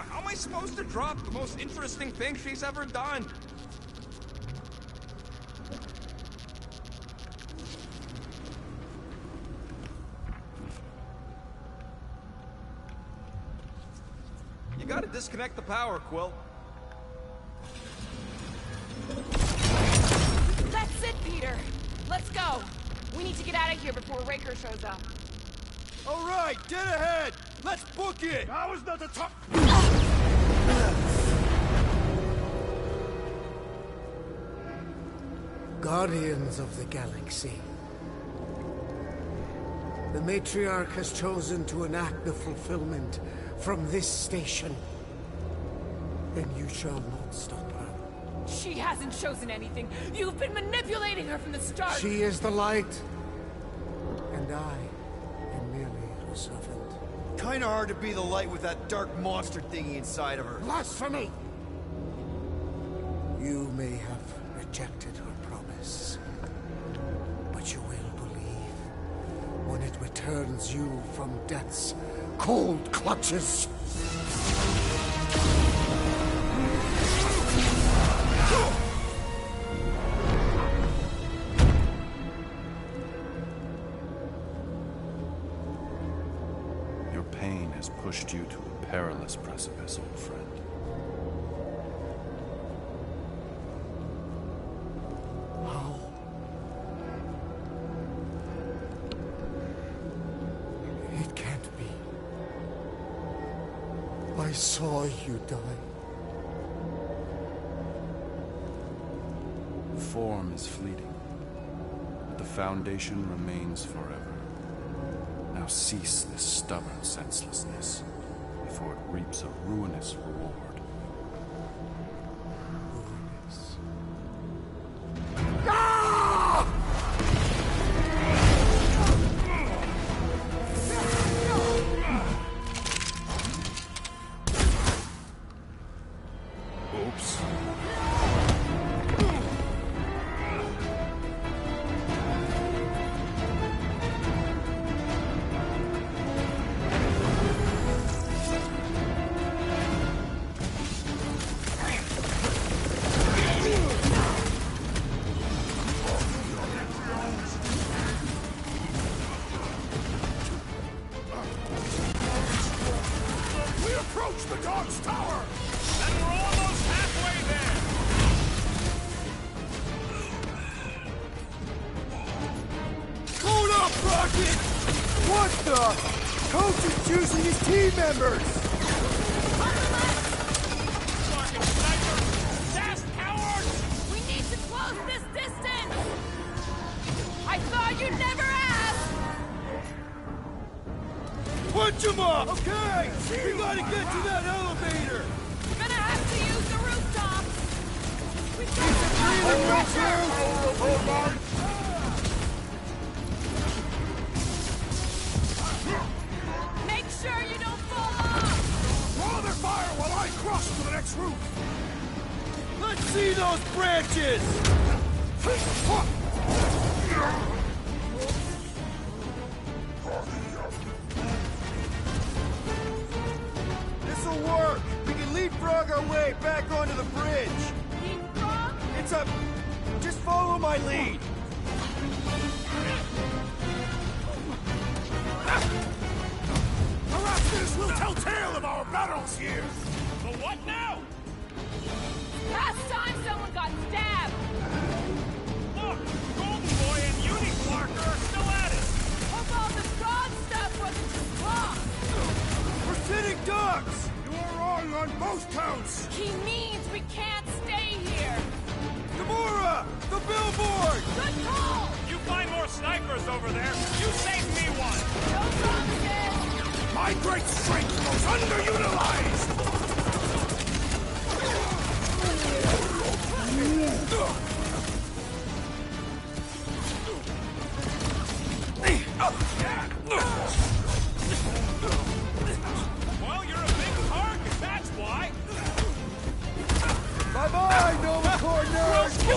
how am I supposed to drop the most interesting thing she's ever done? You gotta disconnect the power, Quill. That's it, Peter! Let's go! We need to get out of here before Raker shows up. All right, get ahead! Let's book it! Now is not the time. Guardians of the Galaxy. The Matriarch has chosen to enact the fulfillment from this station. And you shall not stop her. She hasn't chosen anything. You've been manipulating her from the start. She is the light. And I am merely her servant. Kinda hard to be the light with that dark monster thingy inside of her. Blasphemy! You may have rejected her promise, but you will believe when it returns you from death's cold clutches. Your pain has pushed you to a perilous precipice, old friend. How? It can't be. I saw you die. Form is fleeting, but the foundation remains forever. Now cease this stubborn senselessness, before it reaps a ruinous reward. Ruinous. Oops. We approach the dog's tower! And we're almost halfway there! Hold up, Rocket! What the? Coach is choosing his team members! Fucking sniper! Fast cowards! We need to close this distance! I thought you'd never ask! Punch him up! Okay! We gotta get to that elevator! We're gonna have to use the rooftop! We've got to make sure you don't fall off! Draw their fire while I cross to the next roof! Let's see those branches! This'll work! We can leapfrog our way back onto the bridge! Leapfrog? It's a... Just follow my lead! Perhaps this will tell tale of our battles here! But what now? Last time someone got stabbed! Look! Golden Boy and Uniflarker are still at it! Hope all the strong stuff wasn't just talk! We're sitting ducks! You are wrong on both counts! He means we can't stay here! Gamora! The billboard! Good call! You find more snipers over there, you save me one! No promises! My great strength goes underutilized! Well, you're a big target, that's why! Bye-bye, No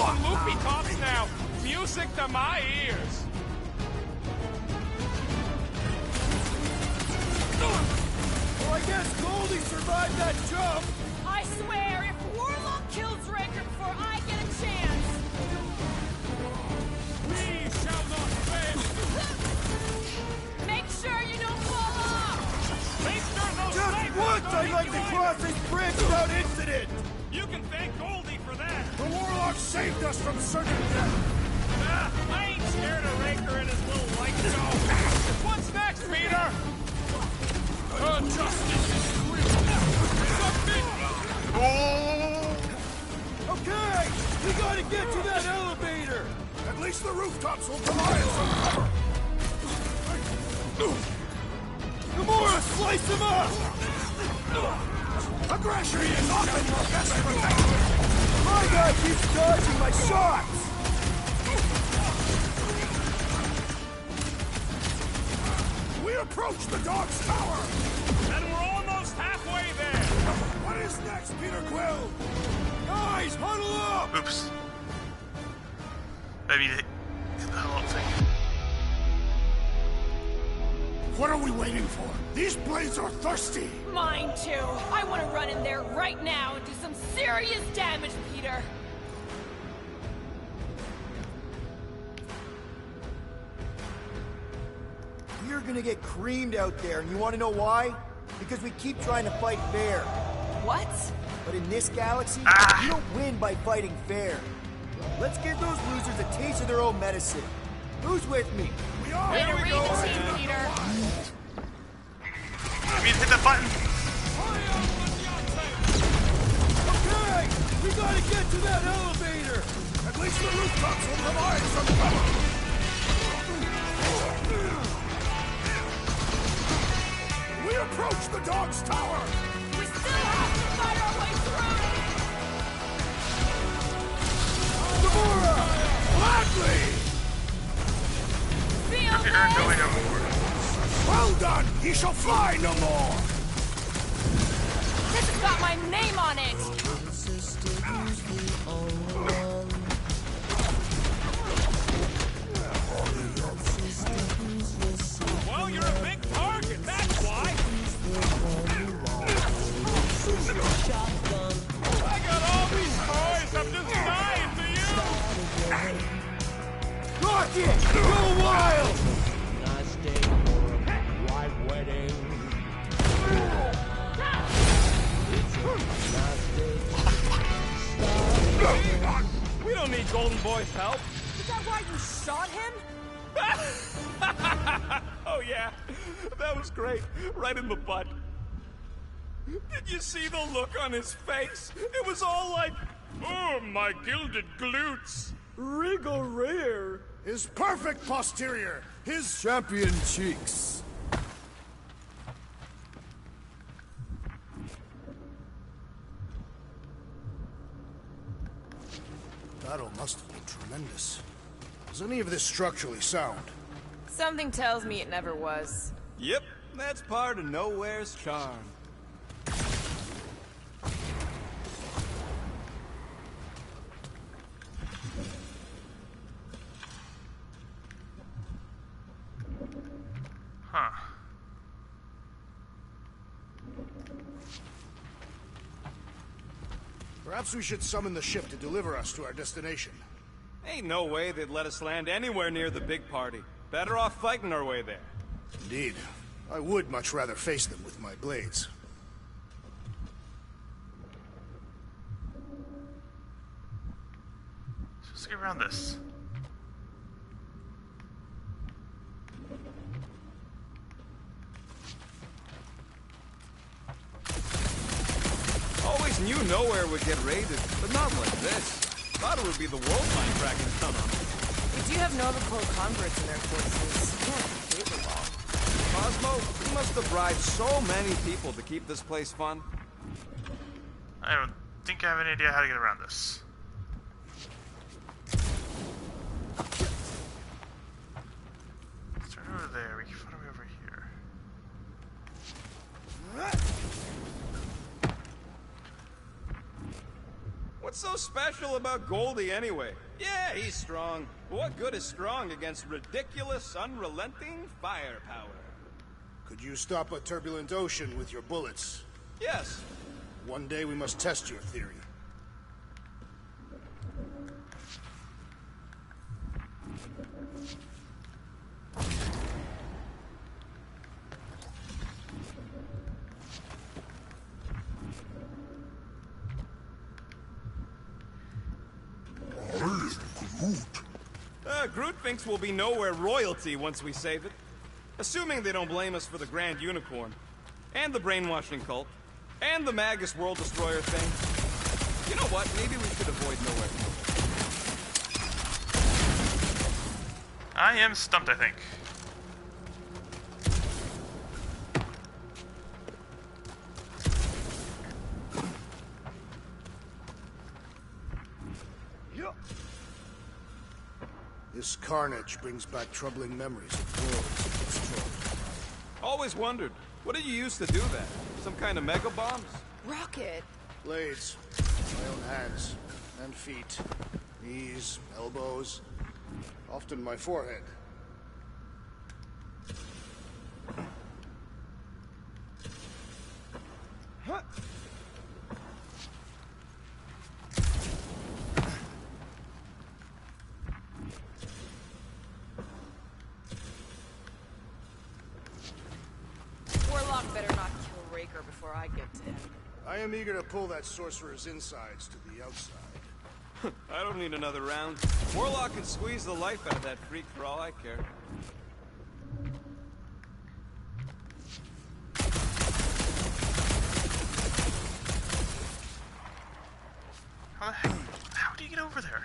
on loopy tops now. Music to my ears. Well, I guess Goldie survived that jump. I swear, if Warlock kills Raker before I get a chance... We shall not fail. Make sure you don't fall off! Make sure those Just snipers once don't I'd hit like you to either. cross this bridge without incident. You can thank Goldie for that. The Warlock saved us from certain death. I ain't scared of Raker and his little light show. What's next, Peter? Justice is swift. Submit. Oh! Okay, we gotta get to that elevator. At least the rooftops will provide us some cover. Gamora, slice him up. Aggression is often your best protection. My guy keeps dodging my shots. We approach the dog's tower. And we're almost halfway there. What is next, Peter Quill? Guys, huddle up. Oops. Maybe get the hell up thing. What are we waiting for? These blades are thirsty. Mine too. I want to run in there right now and do some serious damage, Peter. We're gonna get creamed out there, and you wanna know why? Because we keep trying to fight fair. What? But in this galaxy, you don't win by fighting fair. Let's give those losers a taste of their own medicine. Who's with me? We are. Way to read the team, Peter. I mean, hit that button. Okay, we gotta get to that elevator. At least the rooftops will provide some cover. We approach the dog's tower. We still have to fight our way through. Gamora! Gladly. Feel Peter, this? no, I don't. Well done. He shall fly no more. This has got my name on it. Well, you're a big target, that's why. I got all these toys, I'm just dying to you. Rocket! Go wild! We don't need Golden Boy's help. Is that why you shot him? Oh yeah, that was great. Right in the butt. Did you see the look on his face? It was all like, oh, my gilded glutes. Wriggle rear. His perfect posterior. His Champion cheeks. battle must have been tremendous. Is any of this structurally sound? Something tells me it never was. Yep, that's part of Nowhere's charm. Huh. Perhaps we should summon the ship to deliver us to our destination. Ain't no way they'd let us land anywhere near the big party. Better off fighting our way there. Indeed. I would much rather face them with my blades. Let's get around this. Always knew Nowhere would get raided, but not like this. Thought it would be the world mine cracking down on it. We do have Nova Corps converts in their forces. Can't hate them all. Cosmo, you must have bribed so many people to keep this place fun. I don't think I have any idea how to get around this. Start over there. We can find a way over here. What's so special about Goldie anyway? Yeah, he's strong. But what good is strong against ridiculous, unrelenting firepower? Could you stop a turbulent ocean with your bullets? Yes. One day we must test your theory. Groot thinks we'll be nowhere royalty once we save it. Assuming they don't blame us for the Grand Unicorn, and the brainwashing cult, and the Magus World Destroyer thing. You know what? Maybe we should avoid nowhere. I am stumped, I think. This carnage brings back troubling memories of worlds destroyed. Always wondered, what did you use to do that? Some kind of mega bombs? Rocket! Blades, my own hands and feet, knees, elbows, often my forehead. Huh. Warlock better not kill Raker before I get to him. I am eager to pull that sorcerer's insides to the outside. I don't need another round. Warlock can squeeze the life out of that freak for all I care. How do you get over there?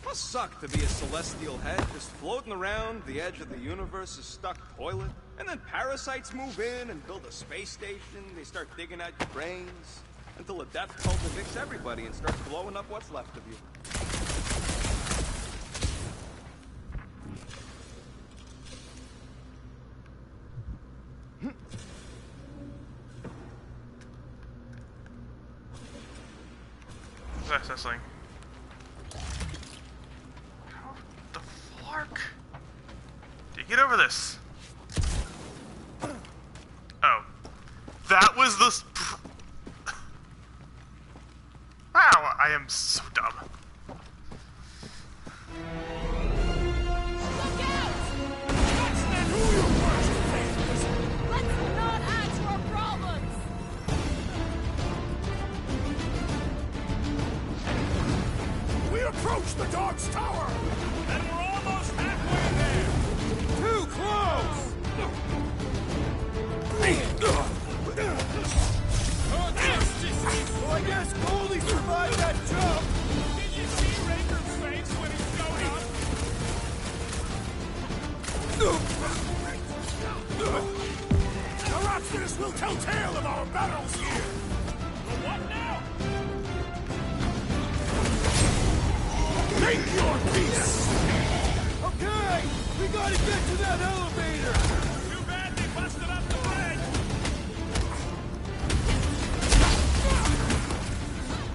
Must suck to be a celestial head, just floating around the edge of the universe's stuck toilet. And then parasites move in and build a space station. They start digging out your brains until the death cult evicts everybody and starts blowing up what's left of you. What's that thing? How the flark? Do you get over this? Oh. That was the... Wow, I am so dumb. Look out! Let's not add to our problems! We approach the dog's tower! And we're almost halfway there! Too close! Well, I guess Goldie survived that jump! Did you see Raker's face when he showed up? The Raptors will tell tale of our battles here! But what now? Make your peace! Okay, we gotta get to that elevator! Too bad they busted up the bridge!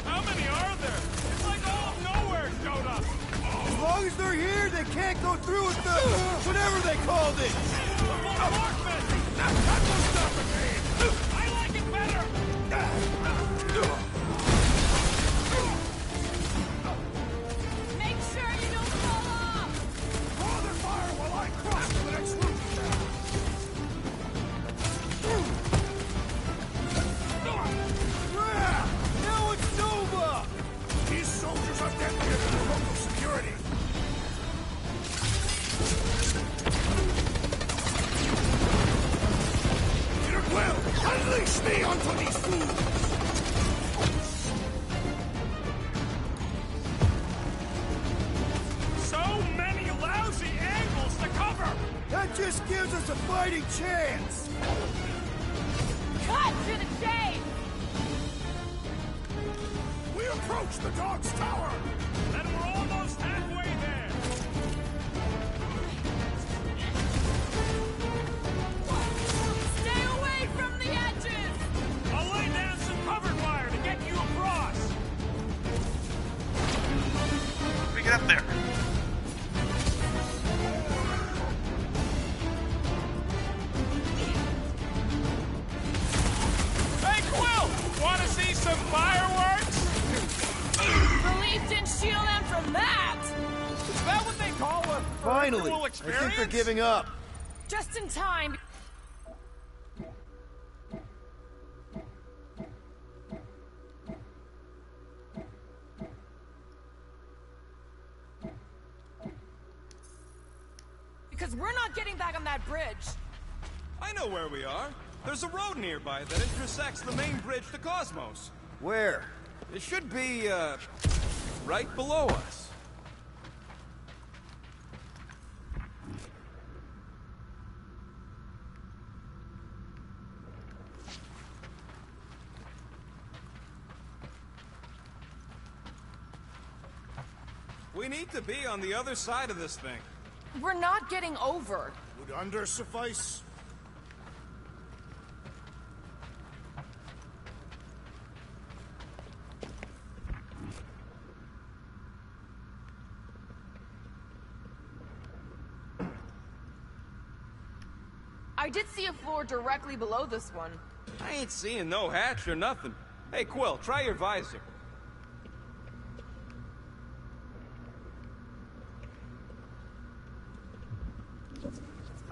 How many are there? It's like all of nowhere showed up! As long as they're here, they can't go through with the... whatever they called it! That will stop the game! I like it better! Make sure you don't fall off! Draw their fire while I cross to the next room! Now it's Nova! These soldiers are deadlier than the local security! Peter Quill, unleash me onto these fools! So many lousy angles to cover! That just gives us a fighting chance! Cut to the chase! We approach the dog's tower! And we're almost halfway there! Stay away from the up there. Hey, Quill! Wanna see some fireworks? Relief didn't shield them from that! Is that what they call a Finally! virtual I experience? think they're giving up. Just in time. Because we're not getting back on that bridge. I know where we are. There's a road nearby that intersects the main bridge to Cosmos. Where? It should be, right below us. We need to be on the other side of this thing. We're not getting over. Would under suffice? I did see a floor directly below this one. I ain't seeing no hatch or nothing. Hey, Quill, try your visor.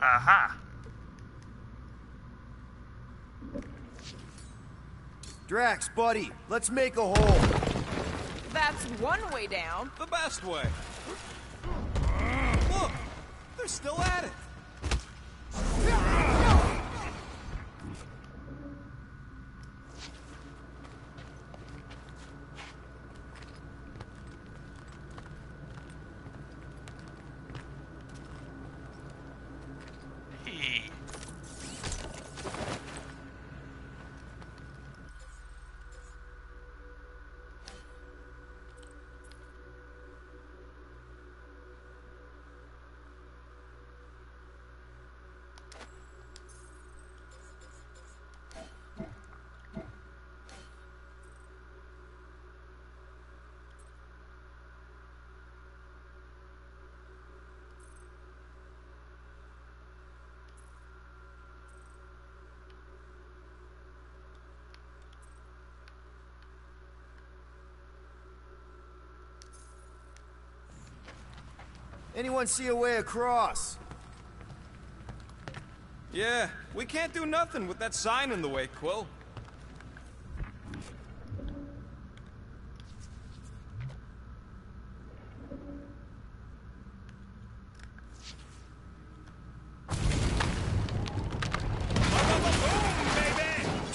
Aha. Drax, buddy, let's make a hole. That's one way down. The best way. Look, they're still at it. Hey. Anyone see a way across? Yeah, we can't do nothing with that sign in the way, Quill.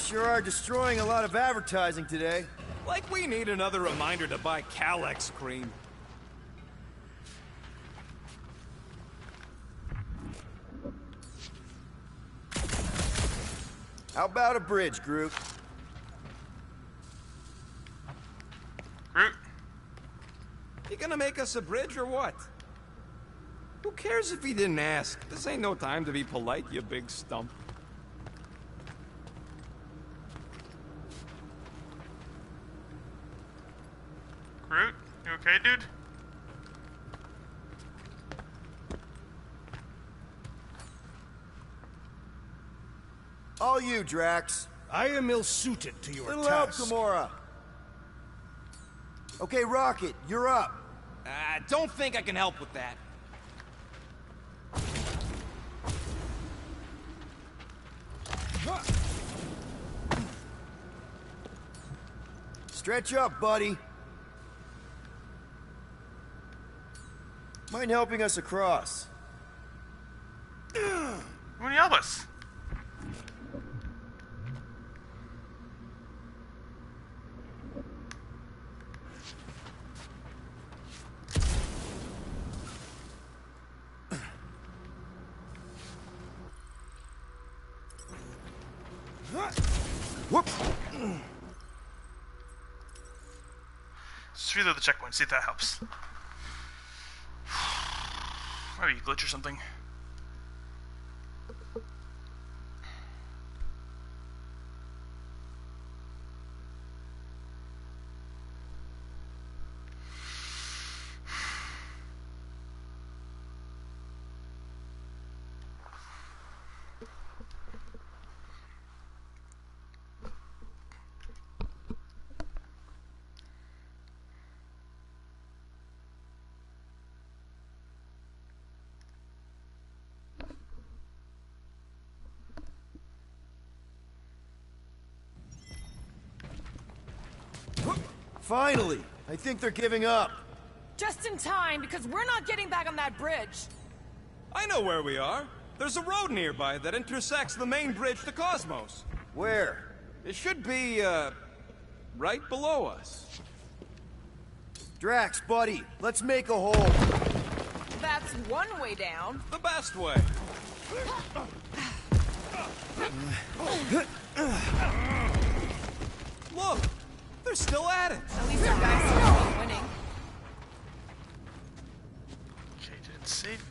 Sure are destroying a lot of advertising today. Like we need another reminder to buy Calyx cream. How about a bridge, Groot? Groot. You gonna make us a bridge or what? Who cares if he didn't ask? This ain't no time to be polite, you big stump. Groot, you okay, dude? All you, Drax. I am ill-suited to your Little help, task. Gamora. Okay, Rocket, you're up. Don't think I can help with that. Stretch up, buddy. Mind helping us across? When you help us? Whoop! Just reload the checkpoint, see if that helps. Maybe you glitch or something. Finally! I think they're giving up. Just in time, because we're not getting back on that bridge. I know where we are. There's a road nearby that intersects the main bridge to Cosmos. Where? It should be, right below us. Drax, buddy, let's make a hole. That's one way down. The best way. Look! They're still at it! At least our guys seem to be winning. Okay, didn't save.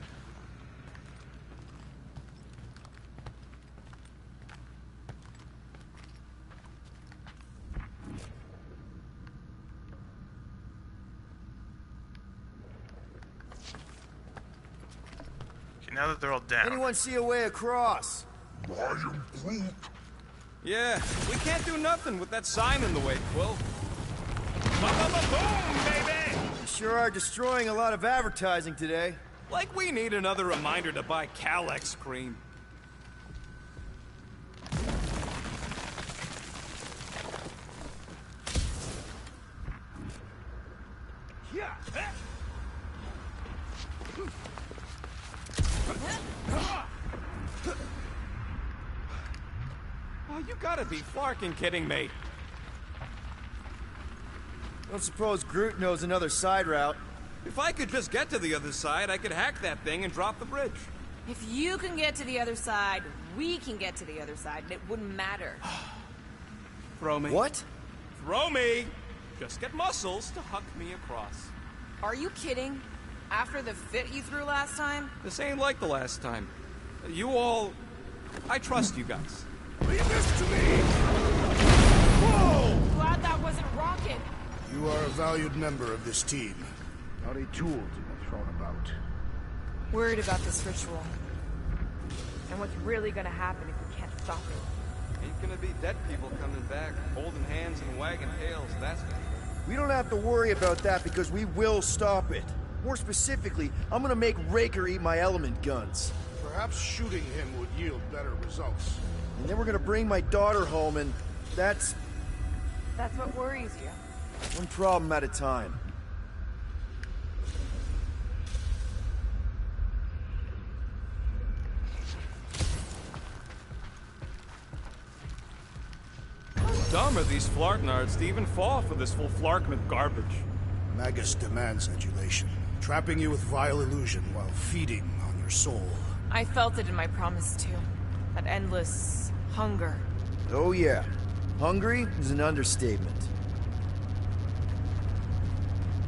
Okay, now that they're all down. Anyone see a way across? Yeah, we can't do nothing with that sign in the way, Quill. Boom, baby! You sure are destroying a lot of advertising today. Like we need another reminder to buy Calex cream. Oh, you gotta be flarking kidding me. Don't suppose Groot knows another side route. If I could just get to the other side, I could hack that thing and drop the bridge. If you can get to the other side, we can get to the other side, and it wouldn't matter. Throw me. What? Throw me! Just get muscles to huck me across. Are you kidding? After the fit you threw last time? This ain't like the last time. You all... I trust you guys. Leave this to me! Whoa! Glad that wasn't Rocket. You are a valued member of this team. Not a tool to be thrown about. Worried about this ritual. And what's really gonna happen if we can't stop it. Ain't gonna be dead people coming back, holding hands and wagging tails, that's for sure. We don't have to worry about that because we will stop it. More specifically, I'm gonna make Raker eat my element guns. Perhaps shooting him would yield better results. And then we're gonna bring my daughter home and that's what worries you. one problem at a time. Dumb are these Flarknards to even fall for this full Flarkman garbage. Magus demands adulation, trapping you with vile illusion while feeding on your soul. I felt it in my promise too. That endless hunger. Oh yeah. Hungry is an understatement.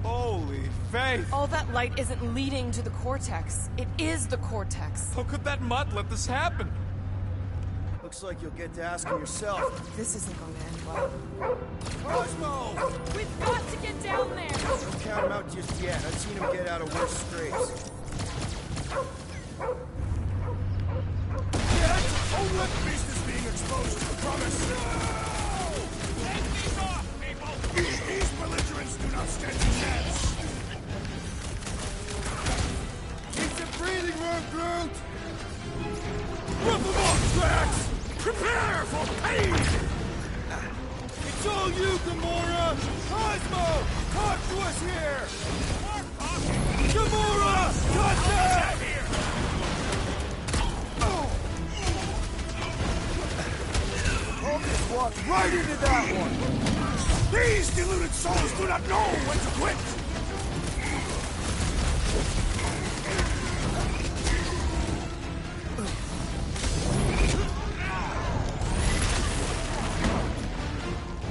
Holy faith! All that light isn't leading to the Cortex. It is the Cortex. How could that mutt let this happen? Looks like you'll get to asking yourself. This isn't going to end well. Cosmo! We've got to get down there! Don't count him out just yet. I've seen him get out of worse scrapes. Don't let the beast is being exposed to the promise! No! Take these off, people! These belligerents do not stand a chance! Keep some breathing room, Groot! Rip them off, Drax! Prepare for pain! It's all you, Gamora! Cosmo! Talk to us here! Gamora! Cut that! Focus walked right into that one! These deluded souls do not know when to quit!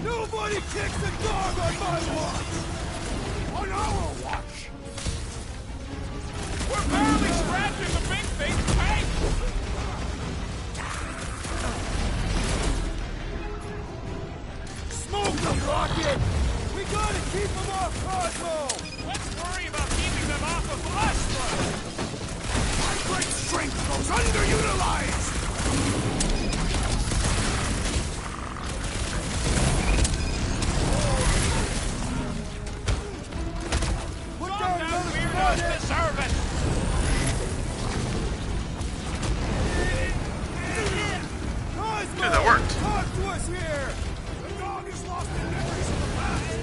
Nobody kicks a dog on my watch! On our watch! We're barely scratching the big face tank! Smoke them, Rocket! We gotta keep them off Cosmo! Let's worry about keeping them off of us first! My great strength goes underutilized! Put down another spot! Deserve it! Cosmo! Yeah, that worked. Talk to us here! The dog is lost in memories of the past!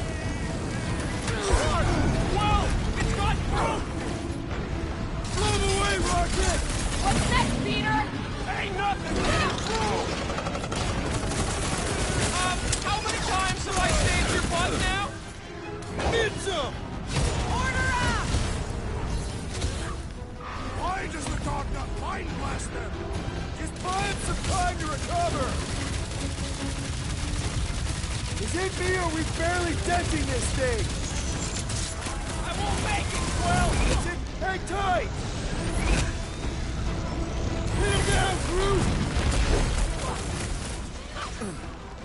Is it me or are we barely denting this thing? I won't make it, Quill! Hang tight! Hit him down, crew!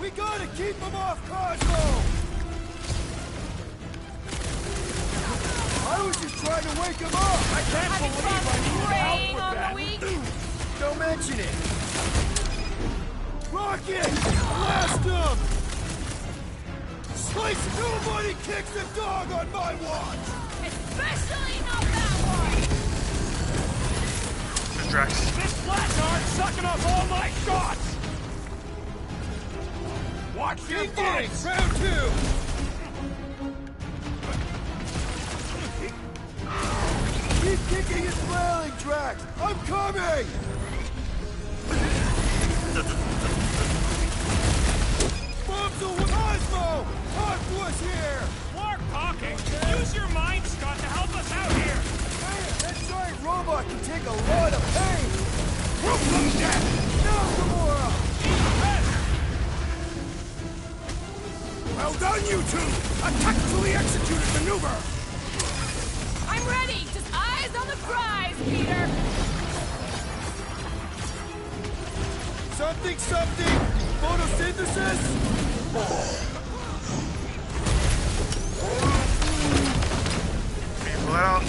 We gotta keep him off Cosmo! I was just trying to wake him up! I can't believe I need help with that! Don't mention it! Rocket! Blast him! Slice! Nobody kicks a dog on my watch! Especially not that one! Drax. This flashard's sucking up all my shots! Watch your fights! Round 2! Keep kicking and flailing, Drax! I'm coming! Bombs will Cosmo! Talk to us here! More talking! Use your mind, Scott, to help us out here! Man, that giant robot can take a lot of pain! Ruthless death! Now, Gamora! Well done, you two! A tactfully executed maneuver! I'm ready! Just eyes on the prize, Peter! Something, something! Photosynthesis? Pull that out.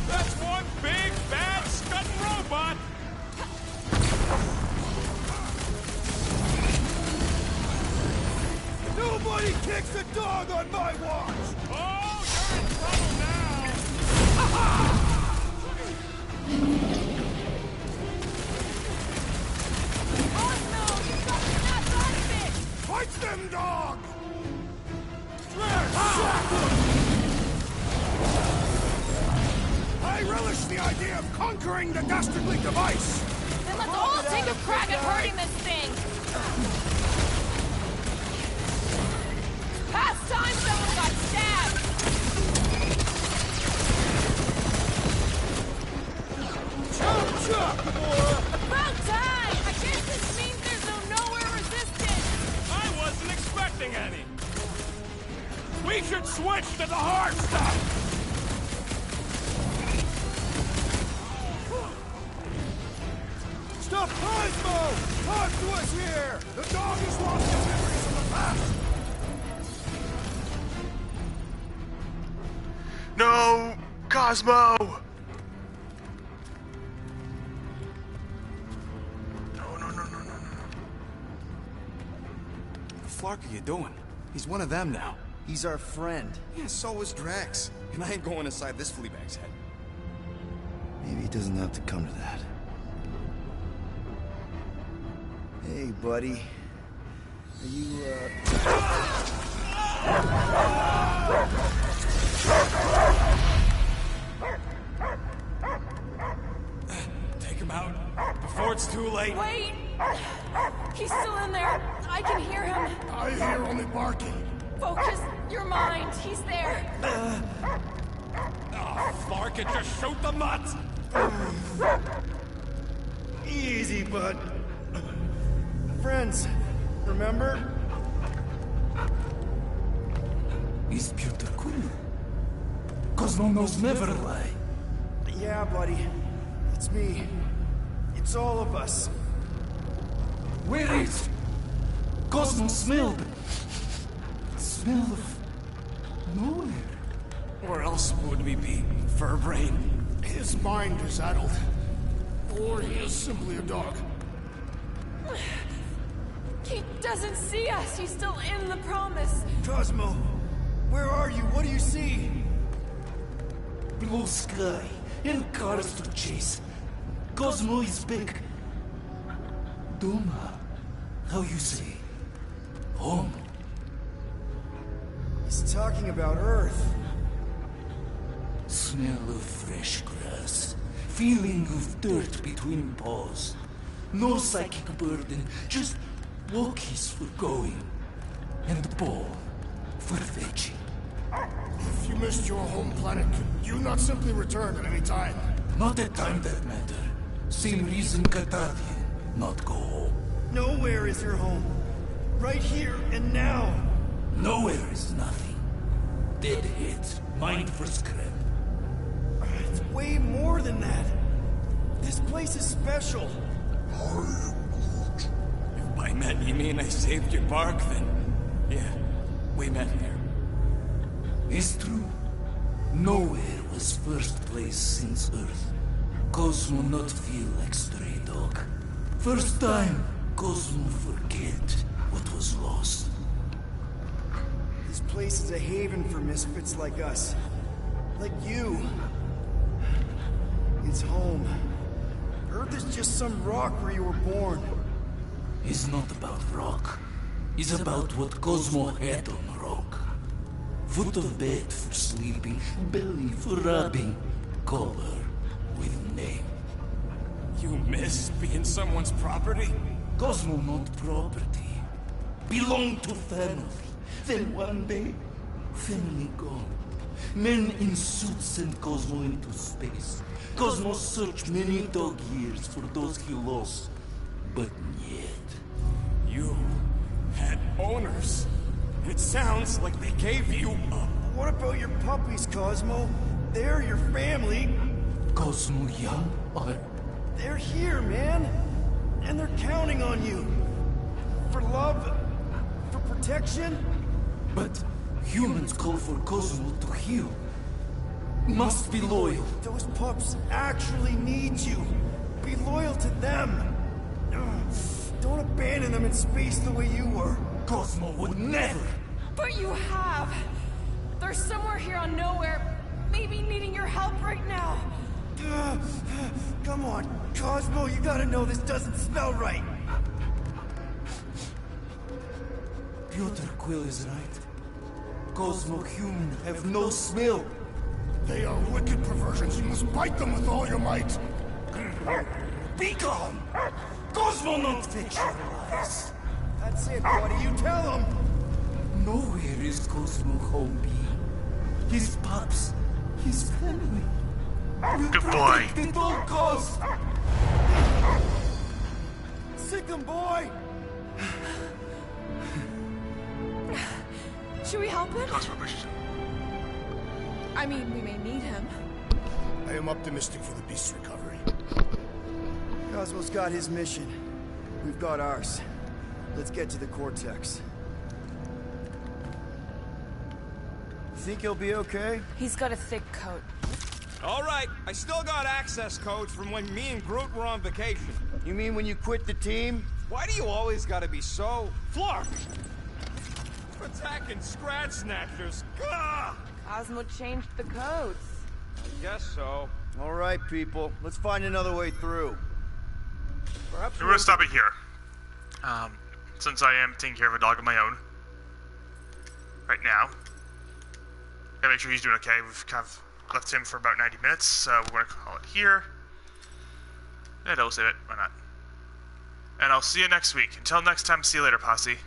That's one big, bad, scudding robot! Nobody kicks a dog on my watch! Oh, you're in trouble now! Oh no! You got me not out of it! Fight them, dog! I relish the idea of conquering the dastardly device! Then let's all take a crack at hurting this thing! Past time someone got stabbed! Chop, chop, Gamora! About time! I guess this means there's no nowhere resistance! I wasn't expecting any! We should switch to the hard stuff! Stop Cosmo! Talk to us here! The dog has lost his memories of the past! No! Cosmo! No. What the fuck are you doing? He's one of them now. He's our friend. Yeah, so was Drax. And I ain't going inside this fleabag's head. Maybe it doesn't have to come to that. Hey, buddy. Are you, Take him out before it's too late. Wait! He's still in there. I can hear him. I hear only barking. Focus your mind. He's there. Oh, Clark, it just shoot the nuts! Easy, bud. Friends, remember? Is Peter cool? Cosmo knows never lie. Yeah, buddy. It's me. It's all of us. Where is Cosmo smelled? Smell of nowhere. Where else would we be, Furbrain? His mind is addled. Or he is simply a dog. He doesn't see us. He's still in the promise. Cosmo, where are you? What do you see? Blue sky and cars to chase. Cosmo is back. Doma, how you say? Home. He's talking about Earth. Smell of fresh grass. Feeling of dirt between paws. No psychic burden, just walkies for going. And ball for fetching. If you missed your home planet, could you not simply return at any time? Not a time that matter. Same reason Katardian not go home. Nowhere is your home. right here and now. Nowhere is nothing. Dead hit, mind for scrap. It's way more than that. This place is special. If by met you mean I saved your bark, then yeah, we met here. It's true. Nowhere was first place since Earth. Cosmo not feel like stray dog. First time, Cosmo forget what was lost. This place is a haven for misfits like us. Like you. It's home. Earth is just some rock where you were born. It's not about rock. It's about what Cosmo had on rock. Foot of bed for sleeping, belly for rubbing, color with name. You miss being someone's property? Cosmo not property. Belong to family. Then one day, family gone. Men in suits send Cosmo into space. Cosmo searched many dog years for those he lost. But yet... You had owners. It sounds like they gave you up. What about your puppies, Cosmo? They're your family. Cosmo young or... They're here, man. And they're counting on you. For love, for protection. But humans call for Cosmo to heal. Must be loyal. Those pups actually need you. Be loyal to them. Don't abandon them in space the way you were. Cosmo would never. But you have. They're somewhere here on Nowhere, maybe needing your help right now. Come on, Cosmo, you gotta know this doesn't smell right. Piotr Quill is right. Cosmo human have no smell. They are wicked perversions. You must bite them with all your might. Be gone! Cosmo not fictionalized. That's it, buddy. You tell him. Nowhere is Cosmo home be. His pups, his family. Good boy. At all costs. Sick him, boy. Should we help him? Cosmo pushes him. I mean, we may need him. I am optimistic for the beast's recovery. Cosmo's got his mission. We've got ours. Let's get to the Cortex. Think he'll be okay? He's got a thick coat. All right, I still got access codes from when me and Groot were on vacation. You mean when you quit the team? Why do you always gotta be so... Flark! Attacking Scratch Snatchers. Gah! Cosmo changed the codes. I guess so. All right, people. Let's find another way through. Perhaps We're gonna stop it here. Since I am taking care of a dog of my own. Right now. Gotta make sure he's doing okay. We've kind of left him for about 90 minutes, so we're gonna call it here. Yeah, double save it. Why not? And I'll see you next week. Until next time, see you later, posse.